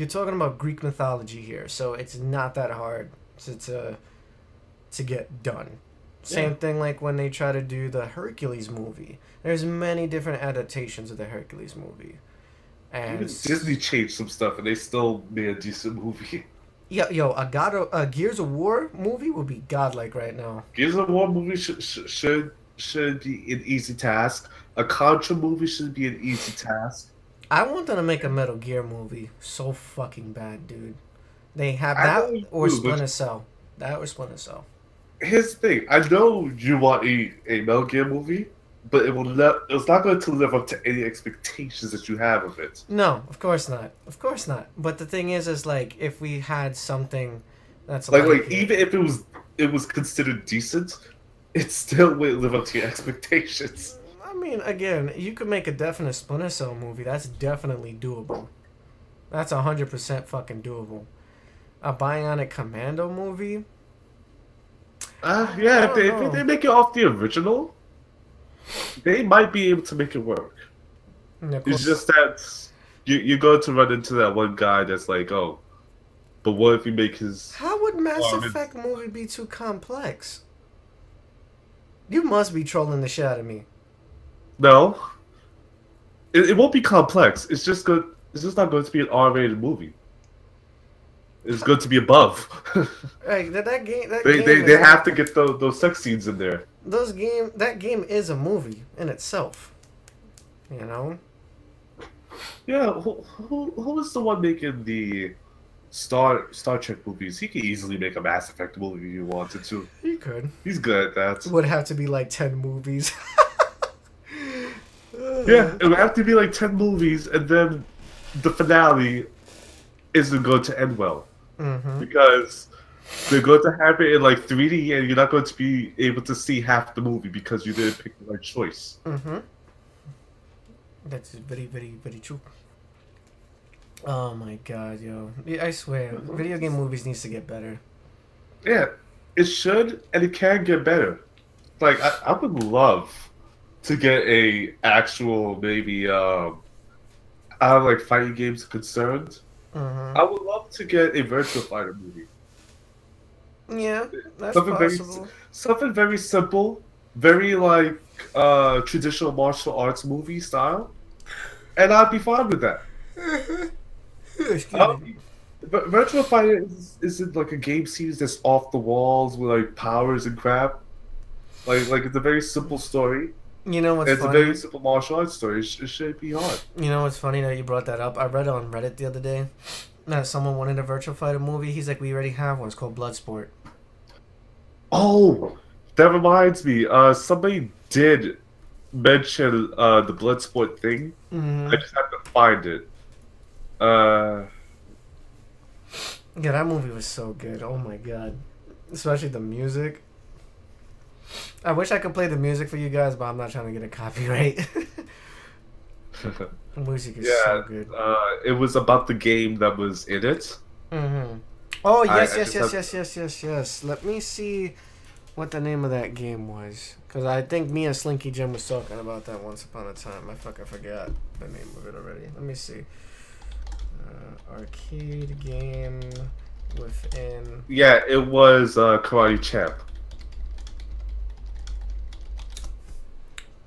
talking about Greek mythology here, so it's not that hard to get done. Same thing like when they try to do the Hercules movie. There's many different adaptations of the Hercules movie. And even Disney changed some stuff, and they still made a decent movie. Yo, a Gears of War movie would be godlike right now. Gears of War movie should be an easy task. A Contra movie should be an easy task. I want them to make a Metal Gear movie so fucking bad, dude. They have that or Splinter Cell. That or Splinter Cell. Here's the thing. I know you want a Metal Gear movie, but it's not going to live up to any expectations that you have of it. No, of course not. Of course not. But the thing is like, if we had something that's like even if it was considered decent, it still wouldn't live up to your expectations. I mean, again, you could make a definite Splinter Cell movie. That's definitely doable. That's 100% fucking doable. A Bionic Commando movie? Yeah, if they make it off the original, they might be able to make it work. It's just that you're going to run into that one guy that's like, oh, but what if you make his... How would Mass Effect movie be too complex? You must be trolling the shit out of me. No. It won't be complex. It's just good. It's just not going to be an R-rated movie. It's going to be above. Like that game. They have to get those sex scenes in there. That game is a movie in itself. You know. Yeah. Who was the one making the Star Trek movies, he could easily make a Mass Effect movie if he wanted to. You could. He's good at that. It would have to be like 10 movies. Yeah, it would have to be like 10 movies, and then the finale isn't going to end well. Mm-hmm. Because they're going to have it in like 3D, and you're not going to be able to see half the movie because you didn't pick the right choice. Mm-hmm. That's very, very, very true. Oh my god, yo. I swear, video game movies needs to get better. Yeah, it should, and it can get better. Like, I would love to get a actual, maybe, out of like fighting games concerned. Mm-hmm. I would love to get a Virtua Fighter movie. Yeah, that's Something possible. something very simple, very like traditional martial arts movie style, and I'd be fine with that. Excuse me. But Virtua Fighter isn't like a game series that's off the walls with like powers and crap. Like it's a very simple story. You know what's It's a funny? very simple martial arts story. It shouldn't be hard. You know what's funny that you brought that up? I read on Reddit the other day that someone wanted a Virtual Fighter movie. He's like, we already have one. It's called Bloodsport. Oh, that reminds me. Somebody did mention the Bloodsport thing. Mm-hmm. I just have to find it. Uh, Yeah, that movie was so good. Oh my god. Especially the music. I wish I could play the music for you guys, but I'm not trying to get a copyright. The music is yeah, so good. it was about the game that was in it. Mm-hmm. Oh, yes, I yes, just yes, have- yes, yes, yes, yes. Let me see what the name of that game was. Because I think me and Slinky Jim was talking about that once upon a time. I fucking forgot the name of it already. Let me see. Arcade game within... Yeah, it was Karate Champ.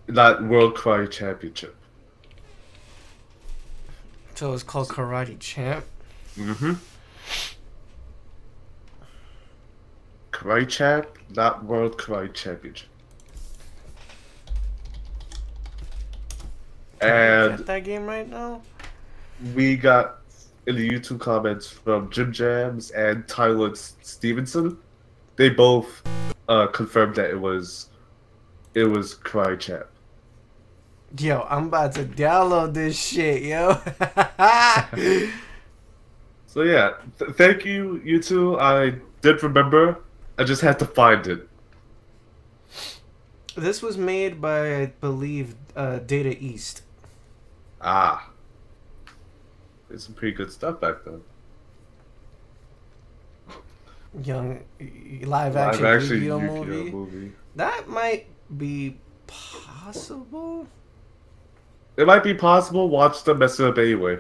Not World Karate Championship. So it's called Karate Champ. Mm-hmm. Karate Champ, not World Karate Championship. Can I And get that game right now? we got in the YouTube comments from Jim Jams and Tyler Stevenson. They both confirmed that it was Karate Champ. Yo, I'm about to download this shit, yo. So yeah, thank you, you two. I did remember. I just had to find it. This was made by, I believe, Data East. Ah, there's some pretty good stuff back then. Young live action Yu-Gi-Oh Yu-Gi-Oh movie. That might be possible. It might be possible. Watch them mess it up anyway.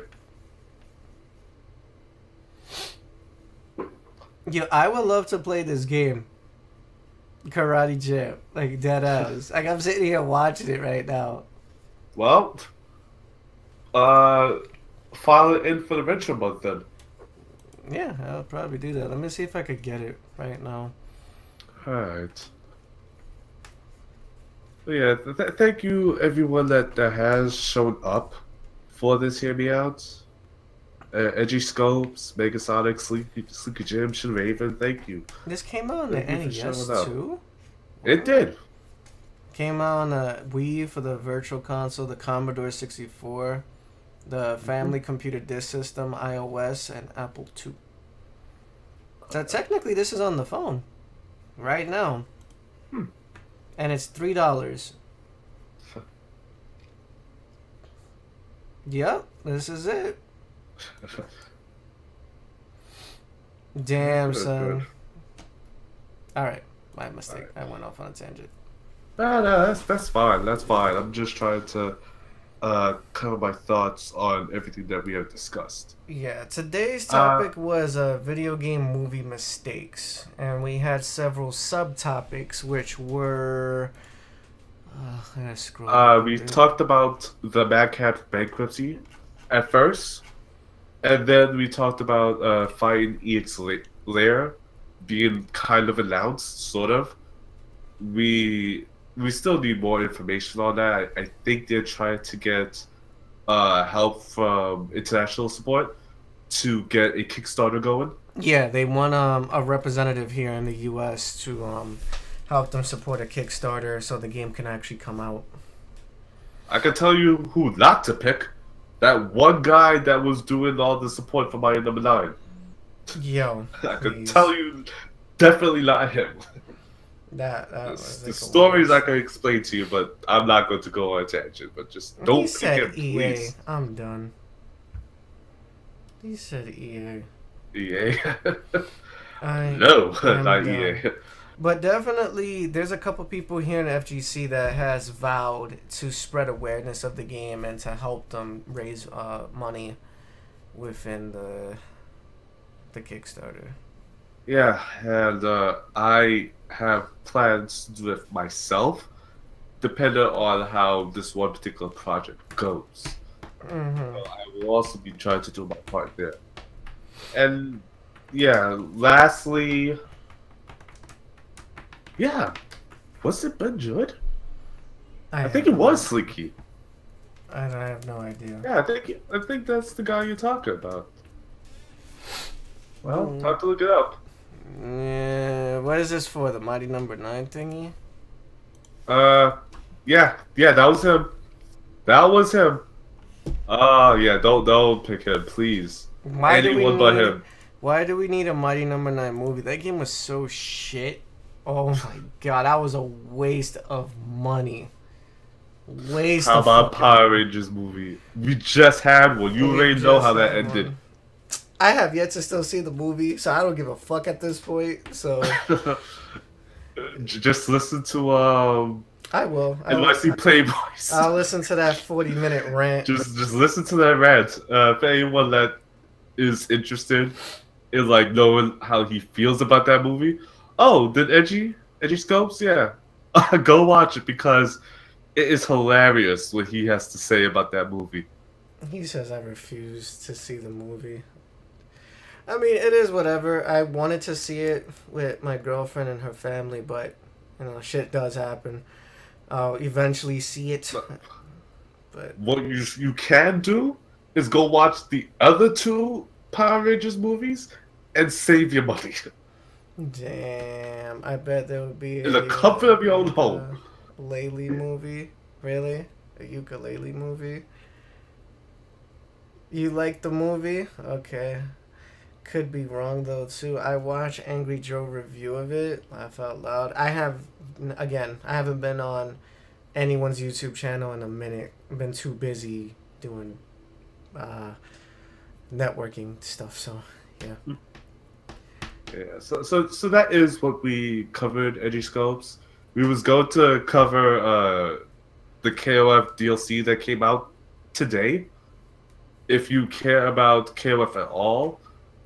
Yo, I would love to play this game. Karate Champ. Like, dead ass. Like, I'm sitting here watching it right now. Well, file it in for the retro month then. Yeah, I'll probably do that. Let me see if I could get it right now. Alright. So yeah, thank you everyone that has shown up for this Hear Me Out. Edgy Scopes, Megasonic, Sleepy Jim, Shin Raven, thank you. This came out on the Thank you for NES showing up. too? It did. Came out on the Wii for the Virtual Console, the Commodore 64, the Family Computer Disk System, iOS, and Apple II. So technically, this is on the phone right now, and it's $3. Yep, this is it. Damn, Good, son. good. All right, my mistake. I went off on a tangent. No, that's fine. That's fine. I'm just trying to cover my thoughts on everything that we have discussed. Yeah, today's topic was video game movie mistakes, and we had several subtopics, which were. I gotta scroll. up a We bit. talked about the Mad Cat bankruptcy at first, and then we talked about Fighting EX Lair being kind of announced, sort of. We still need more information on that. I think they're trying to get help from international support. to get a Kickstarter going. Yeah, they want a representative here in the U.S. to help them support a Kickstarter so the game can actually come out. I can tell you who not to pick. That one guy that was doing all the support for Mario number 9. Yo, I can tell you, definitely not him. That was the stories I can explain to you, but I'm not going to go on a tangent. But just don't he pick said him, EA. please. I'm done. He said EA. EA? I'm No, not done. EA. But definitely, there's a couple people here in FGC that has vowed to spread awareness of the game and to help them raise money within the Kickstarter. Yeah, and I have plans with myself, depending on how this one particular project goes. Mm-hmm. So I will also be trying to do my part there. And yeah, lastly, yeah, was it Ben Judd? I think it was Sleeky. I have no idea. Yeah, I think that's the guy you're talking about. Well, time to look it up. Yeah, what is this for? The Mighty Number 9 thingy? Yeah, that was him. That was him. Yeah, don't pick him, please. Anyone but him. Why do we need a Mighty Number 9 movie? That game was so shit. Oh my god, that was a waste of money. How about Power Rangers movie? We just had one. You already know how that ended. I have yet to still see the movie, so I don't give a fuck at this point. So just listen to I will. NYC Playboys. I'll listen to that 40-minute rant. Just listen to that rant. For anyone that is interested in like knowing how he feels about that movie. Oh, did Edgy Scopes? Yeah. Go watch it because it is hilarious what he has to say about that movie. He says I refuse to see the movie. I mean, it is whatever. I wanted to see it with my girlfriend and her family, but, you know, shit does happen. I'll eventually see it. But what you can do is go watch the other 2 Power Rangers movies and save your money. Damn, I bet there would be in the comfort of your own home. Ukulele movie? Really? A ukulele movie? You like the movie? Okay. Could be wrong though too. I watched Angry Joe review of it. Laugh out loud. I haven't been on anyone's YouTube channel in a minute. I've been too busy doing networking stuff. So yeah. Yeah. So that is what we covered. Edgy Scopes. We was going to cover the KOF DLC that came out today. If you care about KOF at all,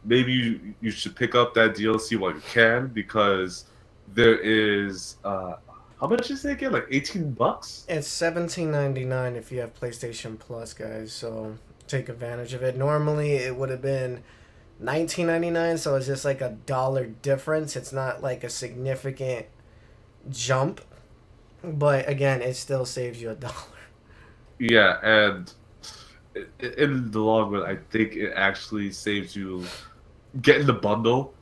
maybe you should pick up that DLC while you can, because there is how much is it again? Like $18? It's $17.99 if you have PlayStation Plus, guys. So take advantage of it. Normally it would have been $19.99, so it's just like $1 difference. It's not like a significant jump, but again, it still saves you $1. Yeah, and in the long run, I think it actually saves you. Getting the bundle,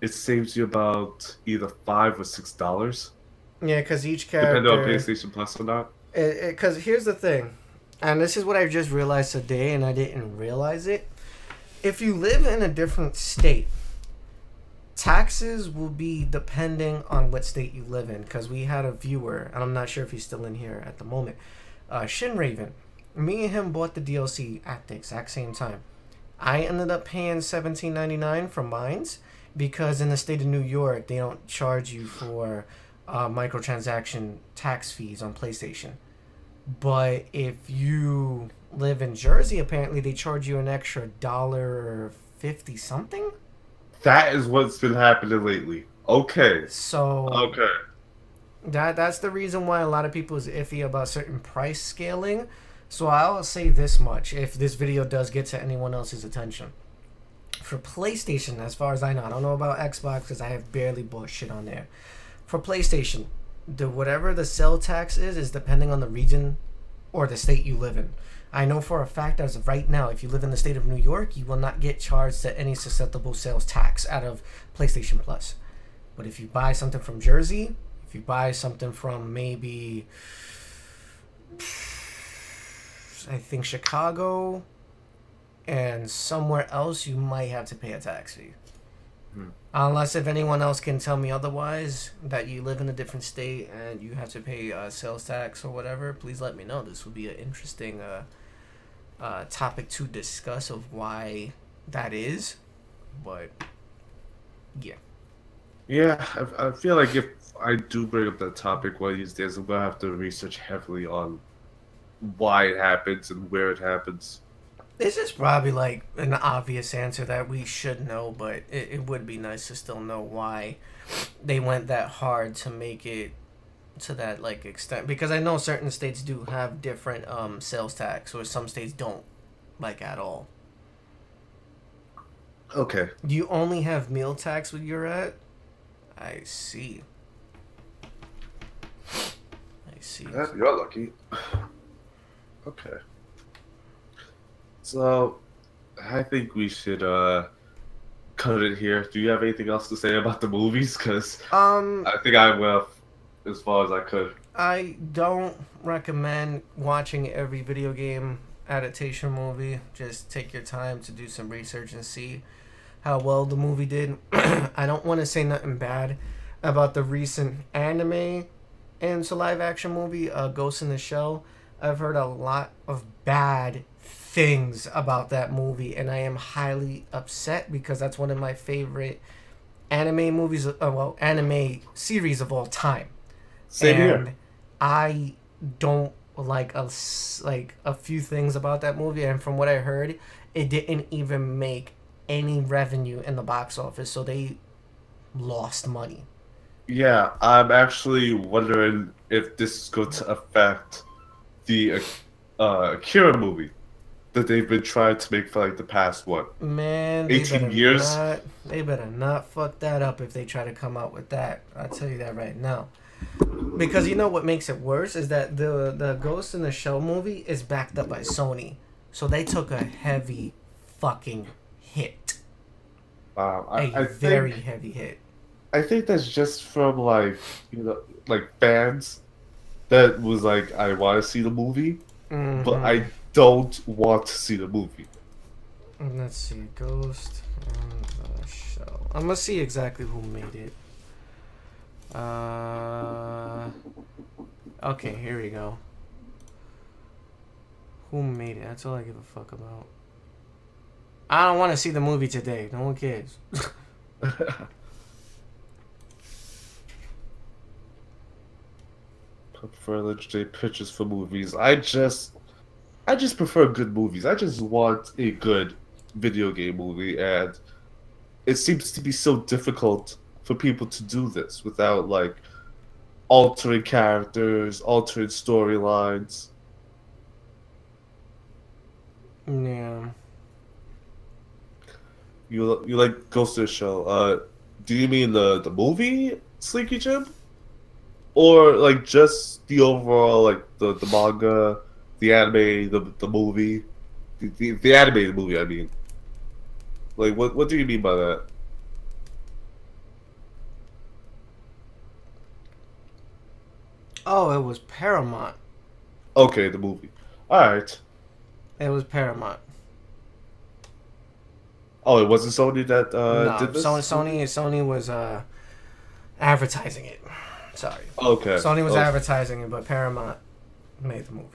it saves you about either $5 or $6. Yeah, because each character, depending on PlayStation Plus or not. Because here's the thing, and this is what I just realized today, and I didn't realize it. If you live in a different state, taxes will be depending on what state you live in. Because we had a viewer, and I'm not sure if he's still in here at the moment, Shin Raven. Me and him bought the DLC at the exact same time. I ended up paying $17.99 for mines because in the state of New York, they don't charge you for microtransaction tax fees on PlayStation. But if you live in Jersey, apparently they charge you an extra $1.50 something. That is what's been happening lately. Okay. So okay. That's the reason why a lot of people is iffy about certain price scaling. So I'll say this much, if this video does get to anyone else's attention. For PlayStation, as far as I know, I don't know about Xbox because I have barely bought shit on there. For PlayStation, whatever the sell tax is depending on the region or the state you live in. I know for a fact as of right now, if you live in the state of New York, you will not get charged to any susceptible sales tax out of PlayStation Plus. But if you buy something from Jersey, if you buy something from maybe, I think Chicago, and somewhere else, you might have to pay a tax fee. Unless if anyone else can tell me otherwise, that you live in a different state and you have to pay sales tax or whatever, please let me know. This would be an interesting topic to discuss of why that is. But, yeah. Yeah, I feel like if I do bring up that topic one of these days, I'm going to have to research heavily on why it happens and where it happens. This is probably like an obvious answer that we should know, but it would be nice to still know why they went that hard to make it to that like extent. Because I know certain states do have different sales tax, or some states don't, like at all. Okay. Do you only have meal tax where you're at? I see. I see. You're lucky. Okay. So, I think we should cut it here. Do you have anything else to say about the movies? Because I think I went as far as I could. I don't recommend watching every video game adaptation movie. Just take your time to do some research and see how well the movie did. I don't want to say nothing bad about the recent anime and live action movie, Ghost in the Shell. I've heard a lot of bad things about that movie, and I am highly upset because that's one of my favorite anime movies, anime series of all time. Same here. I don't like a few things about that movie, and from what I heard, it didn't even make any revenue in the box office, so they lost money. Yeah, I'm actually wondering if this is going to affect the Akira movie that they've been trying to make for like the past, what, Man, 18 years? They better not fuck that up if they try to come out with that. I'll tell you that right now. Because you know what makes it worse is that the Ghost in the Shell movie is backed up by Sony. So they took a heavy fucking hit. A very heavy hit. I think that's just from like, like fans that was like, I want to see the movie, but I don't want to see the movie. Let's see, Ghost in the Shell. I'm gonna see exactly who made it. Okay, here we go. Who made it? That's all I give a fuck about. I don't want to see the movie today. No one cares. Prefer legendary pictures for movies. I just prefer good movies. I just want a good video game movie, and it seems to be so difficult for people to do this without like altering characters, altering storylines. Yeah. You like Ghost of the Shell? Do you mean the movie Slinky Jim, or like just the overall like the manga, the anime, the movie, the animated movie? I mean, like what do you mean by that? Oh, it was Paramount. Okay, the movie. All right. It was Paramount. Oh, it wasn't Sony that No, did this? Sony was advertising it. Sorry. Okay. Sony was advertising it, but Paramount made the movie.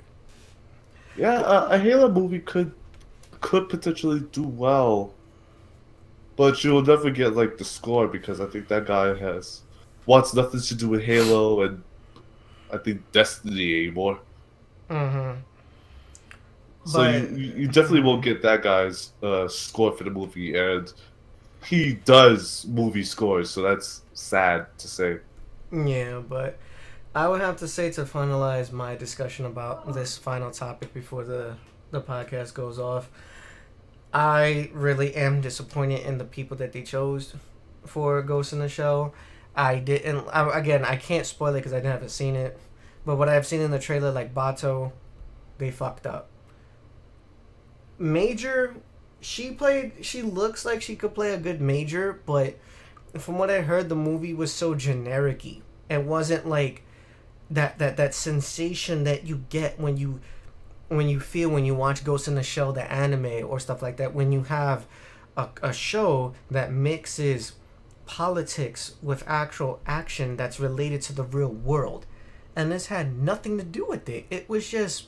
Yeah, a Halo movie could potentially do well, but you'll never get like the score because I think that guy wants nothing to do with Halo and I think Destiny anymore. Mm-hmm. So you definitely won't get that guy's score for the movie, and he does movie scores, so that's sad to say. Yeah, but I would have to say, to finalize my discussion about this final topic before the podcast goes off, I really am disappointed in the people that they chose for Ghost in the Shell. I can't spoil it because I haven't seen it, but what I've seen in the trailer, like Bato, they fucked up. Major, she looks like she could play a good Major, but from what I heard, the movie was so generic-y. It wasn't like that sensation that you get when you feel when you watch Ghost in the Shell, the anime or stuff like that. When you have a show that mixes politics with actual action that's related to the real world, and this had nothing to do with it. It was just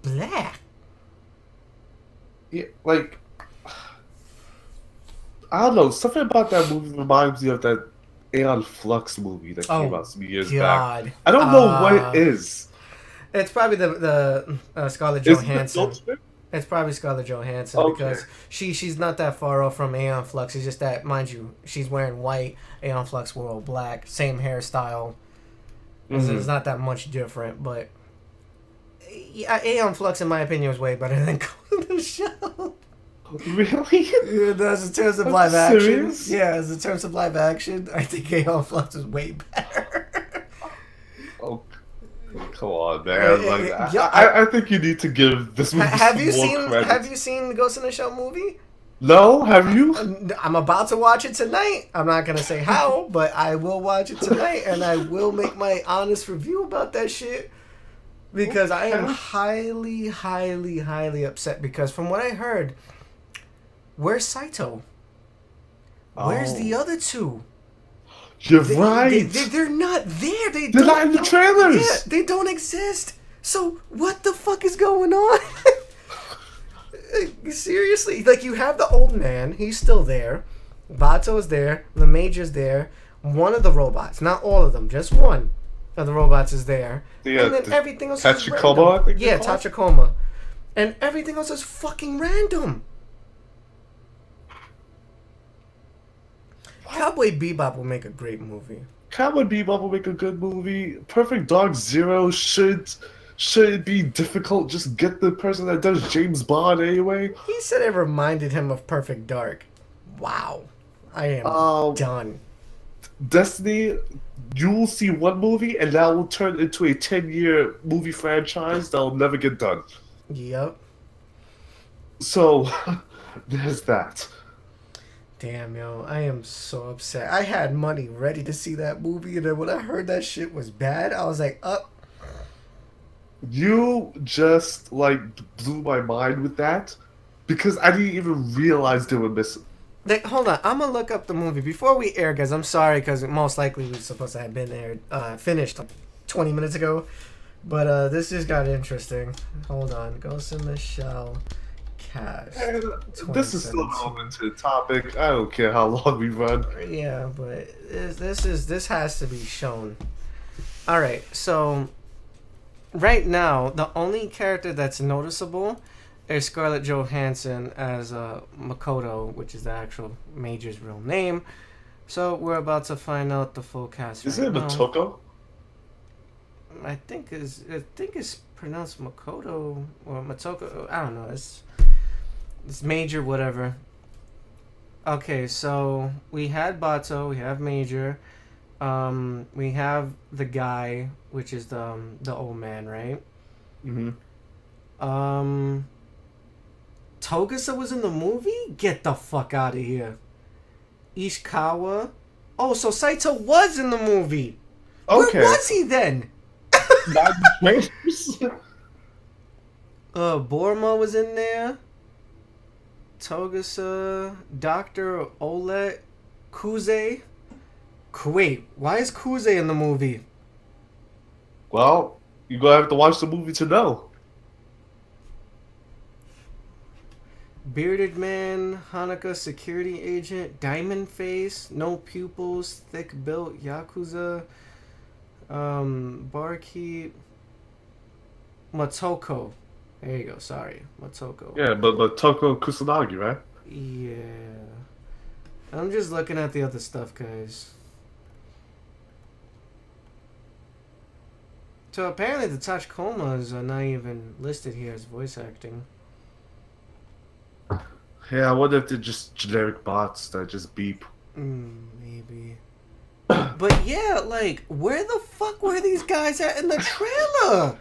blah. Yeah, like I don't know, something about that movie reminds me of that Aeon Flux movie that came out some years back. I don't know what it is. It's probably the Scarlett Johansson. It's probably Scarlett Johansson because she's not that far off from Aeon Flux. It's just that, mind you, she's wearing white. Aeon Flux wore all black, same hairstyle. It's not that much different, but Aeon Flux, in my opinion, was way better than Ghost in the Shell. Really? Yeah, that's in terms of live action. Yeah, as in terms of live action, I think Aeon Flux is way better. Oh, come on, man! Like, I think you need to give this movie more credit. Have you seen the Ghost in the Shell movie? No, have you? I'm about to watch it tonight. I'm not gonna say how, but I will watch it tonight, and I will make my honest review about that shit. Because I am highly, highly, highly upset. Because from what I heard, where's Saito? Where's the other two? You're right. They're not there. They're not in the trailers. Yeah, they don't exist. So what the fuck is going on? Seriously, like, you have the old man. He's still there. Bato's there. The Major's there. One of the robots, not all of them, just one of the robots is there. And then everything else is random. Yeah, Tachikoma. And everything else is fucking random. Cowboy Bebop will make a great movie. Cowboy Bebop will make a good movie. Perfect Dog Zero should it be difficult? Just get the person that does James Bond anyway. He said it reminded him of Perfect Dark. Wow. I am done. Destiny, you will see one movie and that will turn into a 10-year movie franchise that will never get done. Yep. So, there's that. Damn, yo, I am so upset. I had money ready to see that movie, and then when I heard that shit was bad, I was like, You just, like, blew my mind with that, because I didn't even realize they were missing. Like, hold on, I'm gonna look up the movie before we air, guys. I'm sorry, because most likely we were supposed to have been aired, finished 20 minutes ago, but this just got interesting. Hold on, Ghost in the Shell. This is still relevant to the topic. I don't care how long we run. Yeah, but this has to be shown. All right, so right now the only character that's noticeable is Scarlett Johansson as Makoto, which is the actual Major's real name. So we're about to find out the full cast. Is it Motoko? I think it's pronounced Makoto or Motoko. I don't know. It's Major, whatever. Okay, so we had Bato, we have Major, we have the guy, which is the old man, right? Togusa was in the movie? Get the fuck out of here. Ishikawa. Oh, so Saito was in the movie. Okay. Where was he then? Borma was in there. Togusa, Dr. Olet, Kuze. Wait, why is Kuze in the movie? Well, you're gonna have to watch the movie to know. Bearded man, Hanukkah security agent, diamond face, no pupils, thick built, Yakuza, barkeep, Motoko. There you go, sorry, Motoko. Yeah, but Motoko Kusanagi, right? Yeah. I'm just looking at the other stuff, guys. So apparently the Tachikomas are not even listed here as voice acting. Yeah, I wonder if they're just generic bots that just beep. Maybe. But yeah, like, where the fuck were these guys at in the trailer?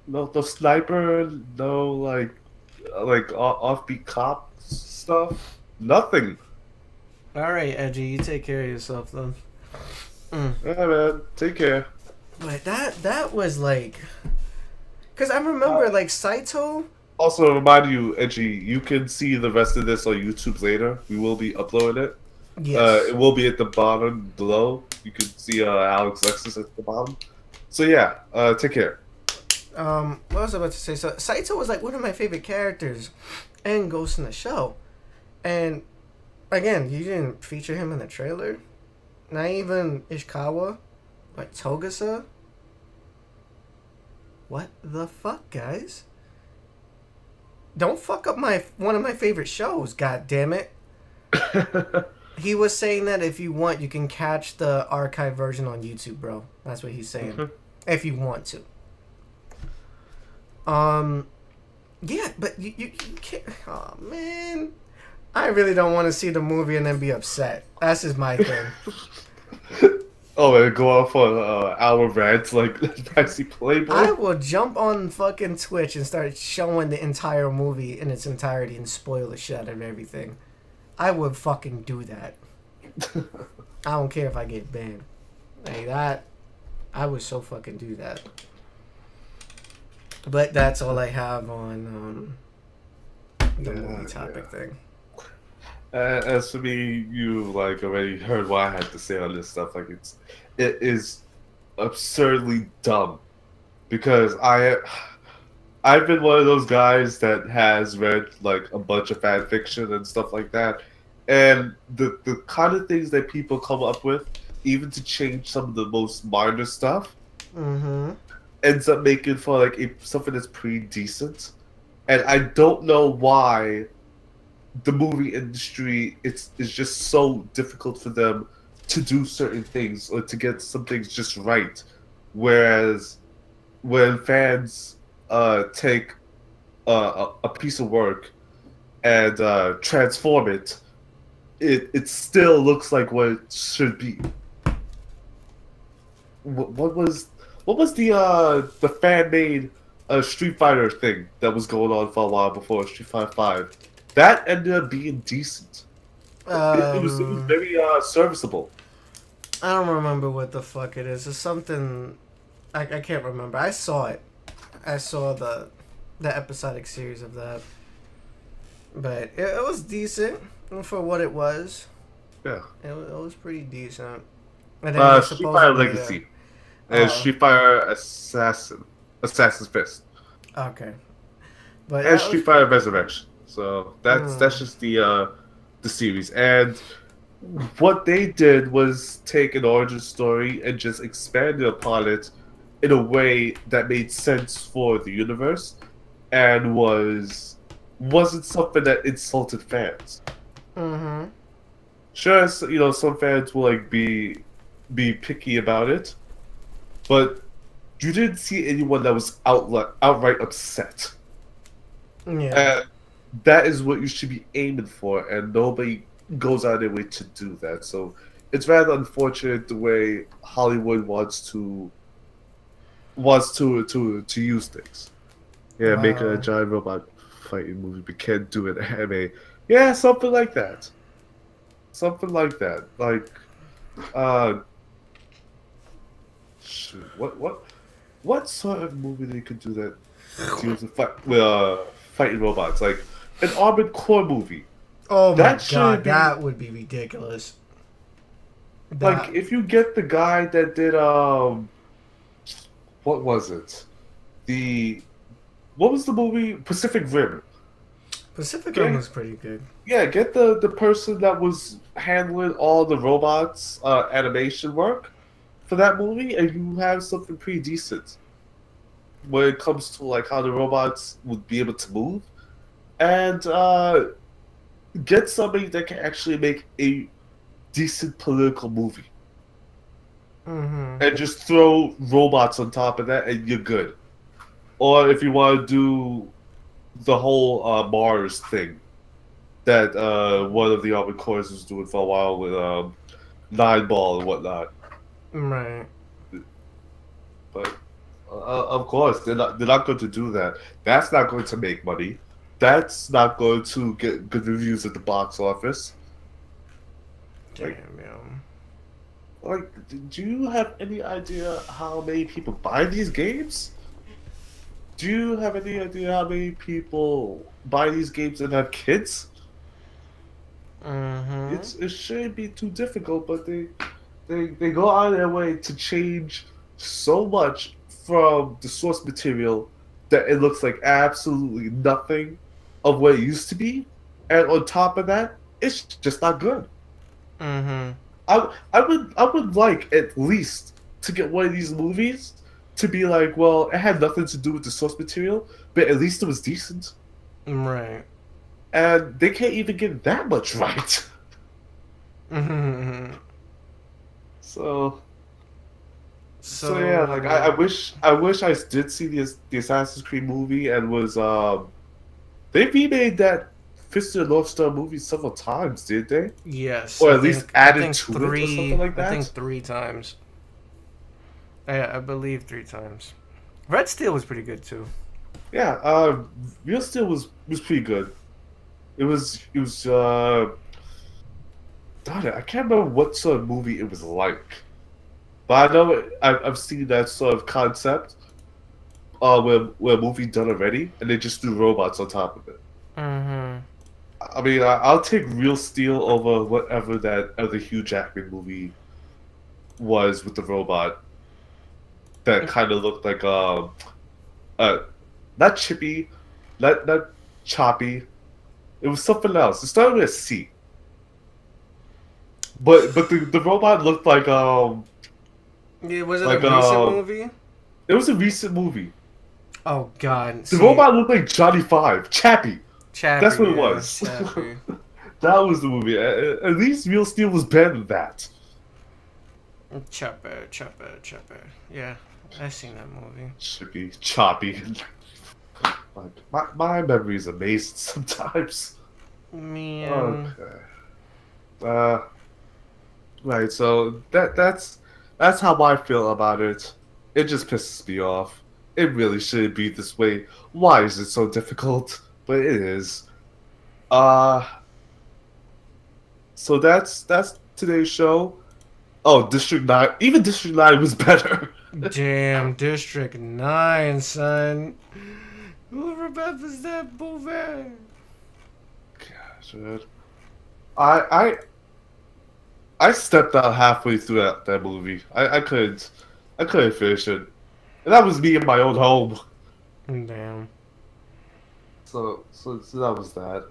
No sniper, no, like... like offbeat cop stuff. Nothing. All right, Edgy, you take care of yourself then. Mm. Yeah, man. Take care. But that was like, cause I remember like Saito. Also, remind you, Edgy, you can see the rest of this on YouTube later. We will be uploading it. Yes. It will be at the bottom below. You can see Alex Lexus at the bottom. So yeah, take care. What was I about to say? So Saito was like one of my favorite characters, and Ghost in the Shell, and again, you didn't feature him in the trailer. Not even Ishikawa, like Togasa. What the fuck, guys? Don't fuck up one of my favorite shows. God damn it. He was saying that if you want, you can catch the archive version on YouTube, bro. That's what he's saying. If you want to. Yeah, but you can't. Oh man, I really don't want to see the movie and then be upset. That's just my thing. Oh, and go off on our rants like I see Playboy. I will jump on fucking Twitch and start showing the entire movie in its entirety and spoil the shit out of everything. I would fucking do that. I don't care if I get banned. Like that, I would so fucking do that. But that's all I have on the movie topic thing. As for me, you like already heard what I had to say on this stuff. Like it is absurdly dumb because I've been one of those guys that has read like a bunch of fan fiction and stuff like that, and the kind of things that people come up with, even to change some of the most minor stuff, ends up making for like something that's pretty decent. And I don't know why the movie industry is just so difficult for them to do certain things or to get some things just right. Whereas when fans take a piece of work and transform it, it still looks like what it should be. What was the fan made Street Fighter thing that was going on for a while before Street Fighter 5? That ended up being decent. It was very serviceable. I don't remember what the fuck it is. It's something I can't remember. I saw it. I saw the episodic series of that, but it was decent for what it was. Yeah, it was pretty decent. And then Street Fighter Legacy and Street Fighter Assassin's Fist. Okay, but and Street Fighter Resurrection. So that's just the series. And what they did was take an origin story and just expand it upon it in a way that made sense for the universe and wasn't something that insulted fans. Sure, some fans will like be picky about it, but you didn't see anyone that was outright upset. Yeah. And that is what you should be aiming for, and nobody goes out of their way to do that. So it's rather unfortunate the way Hollywood wants to use things. Yeah, make a giant robot fighting movie, but can't do it anime. Yeah, something like that. Something like that. Like, shoot, what sort of movie they could do that deals with fighting robots? Like an Armored Core movie. Oh my god, that would be ridiculous. Like if you get the guy that did what was it? What was the movie? Pacific Rim. Pacific Rim was pretty good. Yeah, get the person that was handling all the robots animation work for that movie, and you have something pretty decent when it comes to like how the robots would be able to move, and get somebody that can actually make a decent political movie, and just throw robots on top of that, and you're good. Or if you want to do the whole Mars thing that one of the Armored Cores was doing for a while with Nine Ball and whatnot. Right. But of course they're not going to do that. That's not going to make money. that's not going to get good reviews at the box office. Damn, Like, do you have any idea how many people buy these games? Do you have any idea how many people buy these games and have kids? Mm-hmm. It shouldn't be too difficult, but they go out of their way to change so much from the source material that it looks like absolutely nothing of what it used to be, and on top of that, it's just not good. Mm-hmm. I would like at least to get one of these movies to be like, well, it had nothing to do with the source material, but at least it was decent. Right. And they can't even get that much right. Mm-hmm. So yeah, like I wish I did see the Assassin's Creed movie and was they remade that Fist of the North Star movie several times, did they? Yes. Or at least added to it or something like that? I think 3 times. I believe 3 times. Red Steel was pretty good too. Yeah, Real Steel was pretty good. It was darn it, I can't remember what sort of movie it was like. But I know I've seen that sort of concept where a movie done already and they just threw robots on top of it. Mm-hmm. I mean, I'll take Real Steel over whatever that other Hugh Jackman movie was with the robot that kind of looked like not Chippy, not Choppy. It was something else. It started with a C. But the robot looked like Yeah, was it like a recent movie? It was a recent movie. Oh God! The robot looked like Johnny Five, Chappie. Chappie, That's what it yeah, was. Chappie. That was the movie. At least Real Steel was better than that. Chopper. Yeah, I've seen that movie. Chippy, choppy. Like my memory is amazing sometimes. Man. Okay. Right. So that's how I feel about it. It just pisses me off. It really shouldn't be this way. Why is it so difficult? But it is. So that's today's show. Oh, District 9. Even District 9 was better. Damn, District 9, son. Who remembers that movie? Gosh, man. I stepped out halfway through that movie. I couldn't finish it. And that was me in my own home. Damn. So that was that.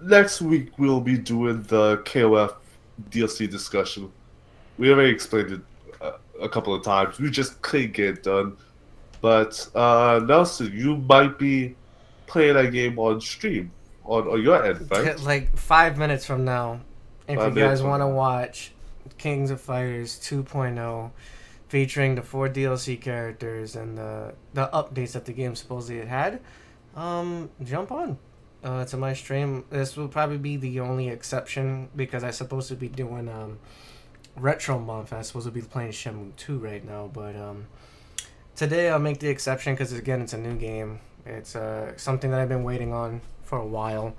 Next week we'll be doing the KOF DLC discussion. We already explained it a couple of times. We just couldn't get it done. But Nelson, you might be playing that game on stream on your end, right? Like 5 minutes from now, if you guys want to watch Kings of Fighters 2.0, featuring the 4 DLC characters and the updates that the game supposedly had, jump on to my stream. This will probably be the only exception because I'm supposed to be doing Retro Month. I'm supposed to be playing Shenmue 2 right now, but today I'll make the exception because again it's a new game. It's something that I've been waiting on for a while.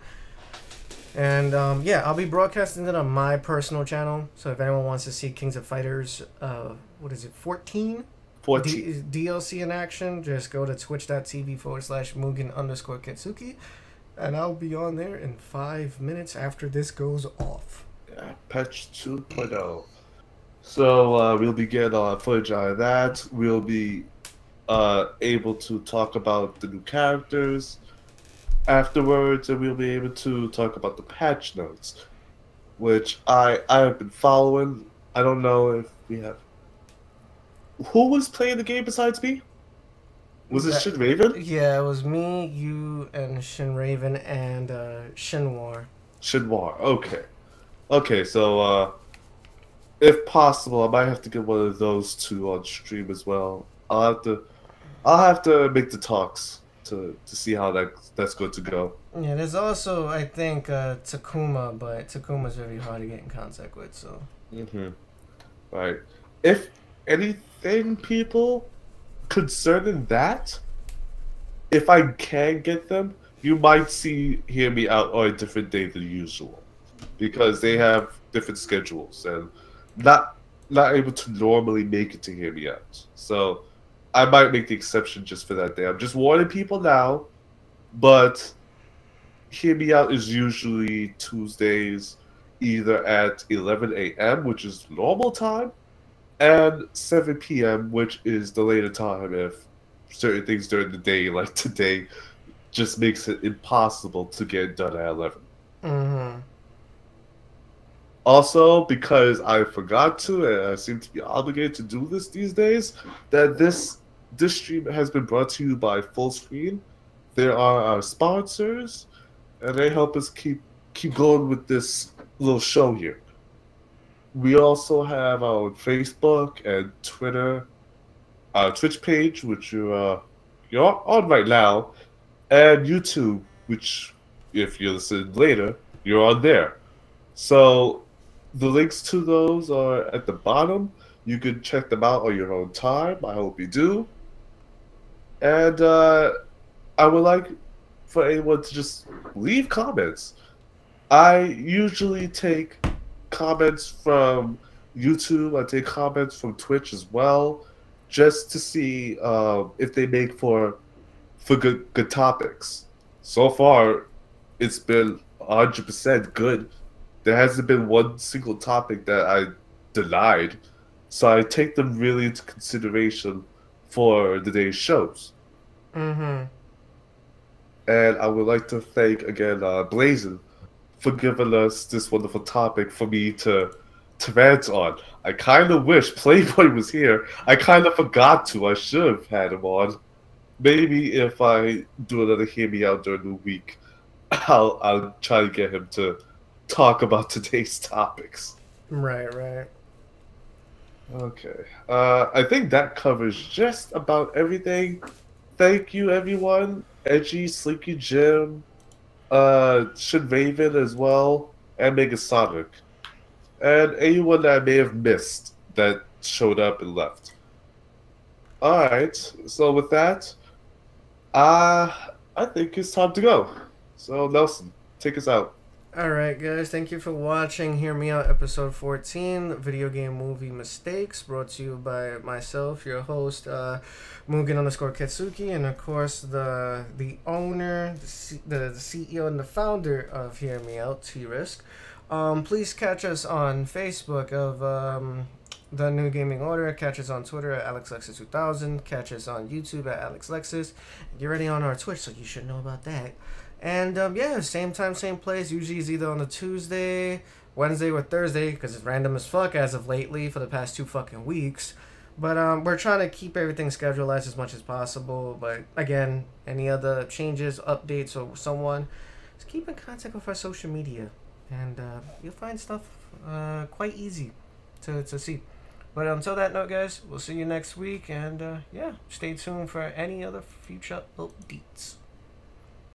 And yeah, I'll be broadcasting it on my personal channel. So if anyone wants to see Kings of Fighters, what is it, 14? 14. DLC in action, just go to twitch.tv/Mugen_Kitsuki. And I'll be on there in 5 minutes after this goes off. Yeah, patch 2.0. So we'll be getting footage out of that. We'll be able to talk about the new characters afterwards, and we'll be able to talk about the patch notes, which I have been following. I don't know if we have. Who was playing the game besides me? Was it Shin Raven? Yeah, it was me, you, and Shin Raven, and Shinwar. Shinwar. Okay. So if possible, I might have to get one of those two on stream as well. I'll have to make the talks to see how that's going to go. Yeah, there's also, I think, Takuma, but Takuma's very hard to get in contact with, so. Right. If anything, people, concerning that, if I can get them, you might hear me out on a different day than usual because they have different schedules and not not able to normally make it to hear me out. So I might make the exception just for that day. I'm just warning people now, but hear me out is usually Tuesdays either at 11 a.m., which is normal time, and 7 p.m., which is the later time if certain things during the day, like today, just makes it impossible to get done at 11. Mm-hmm. Also, because I forgot to, and I seem to be obligated to do this these days, that this stream has been brought to you by Full Screen. There are our sponsors, and they help us keep going with this little show here. We also have our Facebook and Twitter, our Twitch page, which you're on right now, and YouTube, which if you listen later, you're on there. So the links to those are at the bottom. You can check them out on your own time. I hope you do. And I would like for anyone to just leave comments. I usually take comments from YouTube. I take comments from Twitch as well, just to see if they make for good topics. So far, it's been 100% good. There hasn't been one single topic that I denied, so I take them really into consideration for today's shows. Mm-hmm. And I would like to thank again Blazin for giving us this wonderful topic for me to rant on. I kind of wish Playboy was here. I kind of forgot to. I should have had him on. Maybe if I do another Hear Me Out during the week, I'll try to get him to talk about today's topics. Right. Okay. I think that covers just about everything. Thank you, everyone. Edgy, Slinky Jim, Shin Raven as well, and Megasonic. And anyone that I may have missed that showed up and left. Alright, so with that, I think it's time to go. So, Nelson, take us out. Alright, guys, thank you for watching Hear Me Out episode 14, Video Game Movie Mistakes, brought to you by myself, your host, Mugen_Ketsuki, and of course, the owner, the CEO, and the founder of Hear Me Out, T-Risk. Please catch us on Facebook of The New Gaming Order, catch us on Twitter at AlexLexus2000, catch us on YouTube at AlexLexus. Get ready on our Twitch, so you should know about that. And yeah, same time, same place. Usually it's either on a Tuesday, Wednesday, or Thursday, because it's random as fuck as of lately for the past 2 fucking weeks. But we're trying to keep everything schedulized as much as possible. But again, any other changes, updates, or someone, just keep in contact with our social media. And you'll find stuff quite easy to see. But until that note, guys, we'll see you next week. And yeah, stay tuned for any other future updates.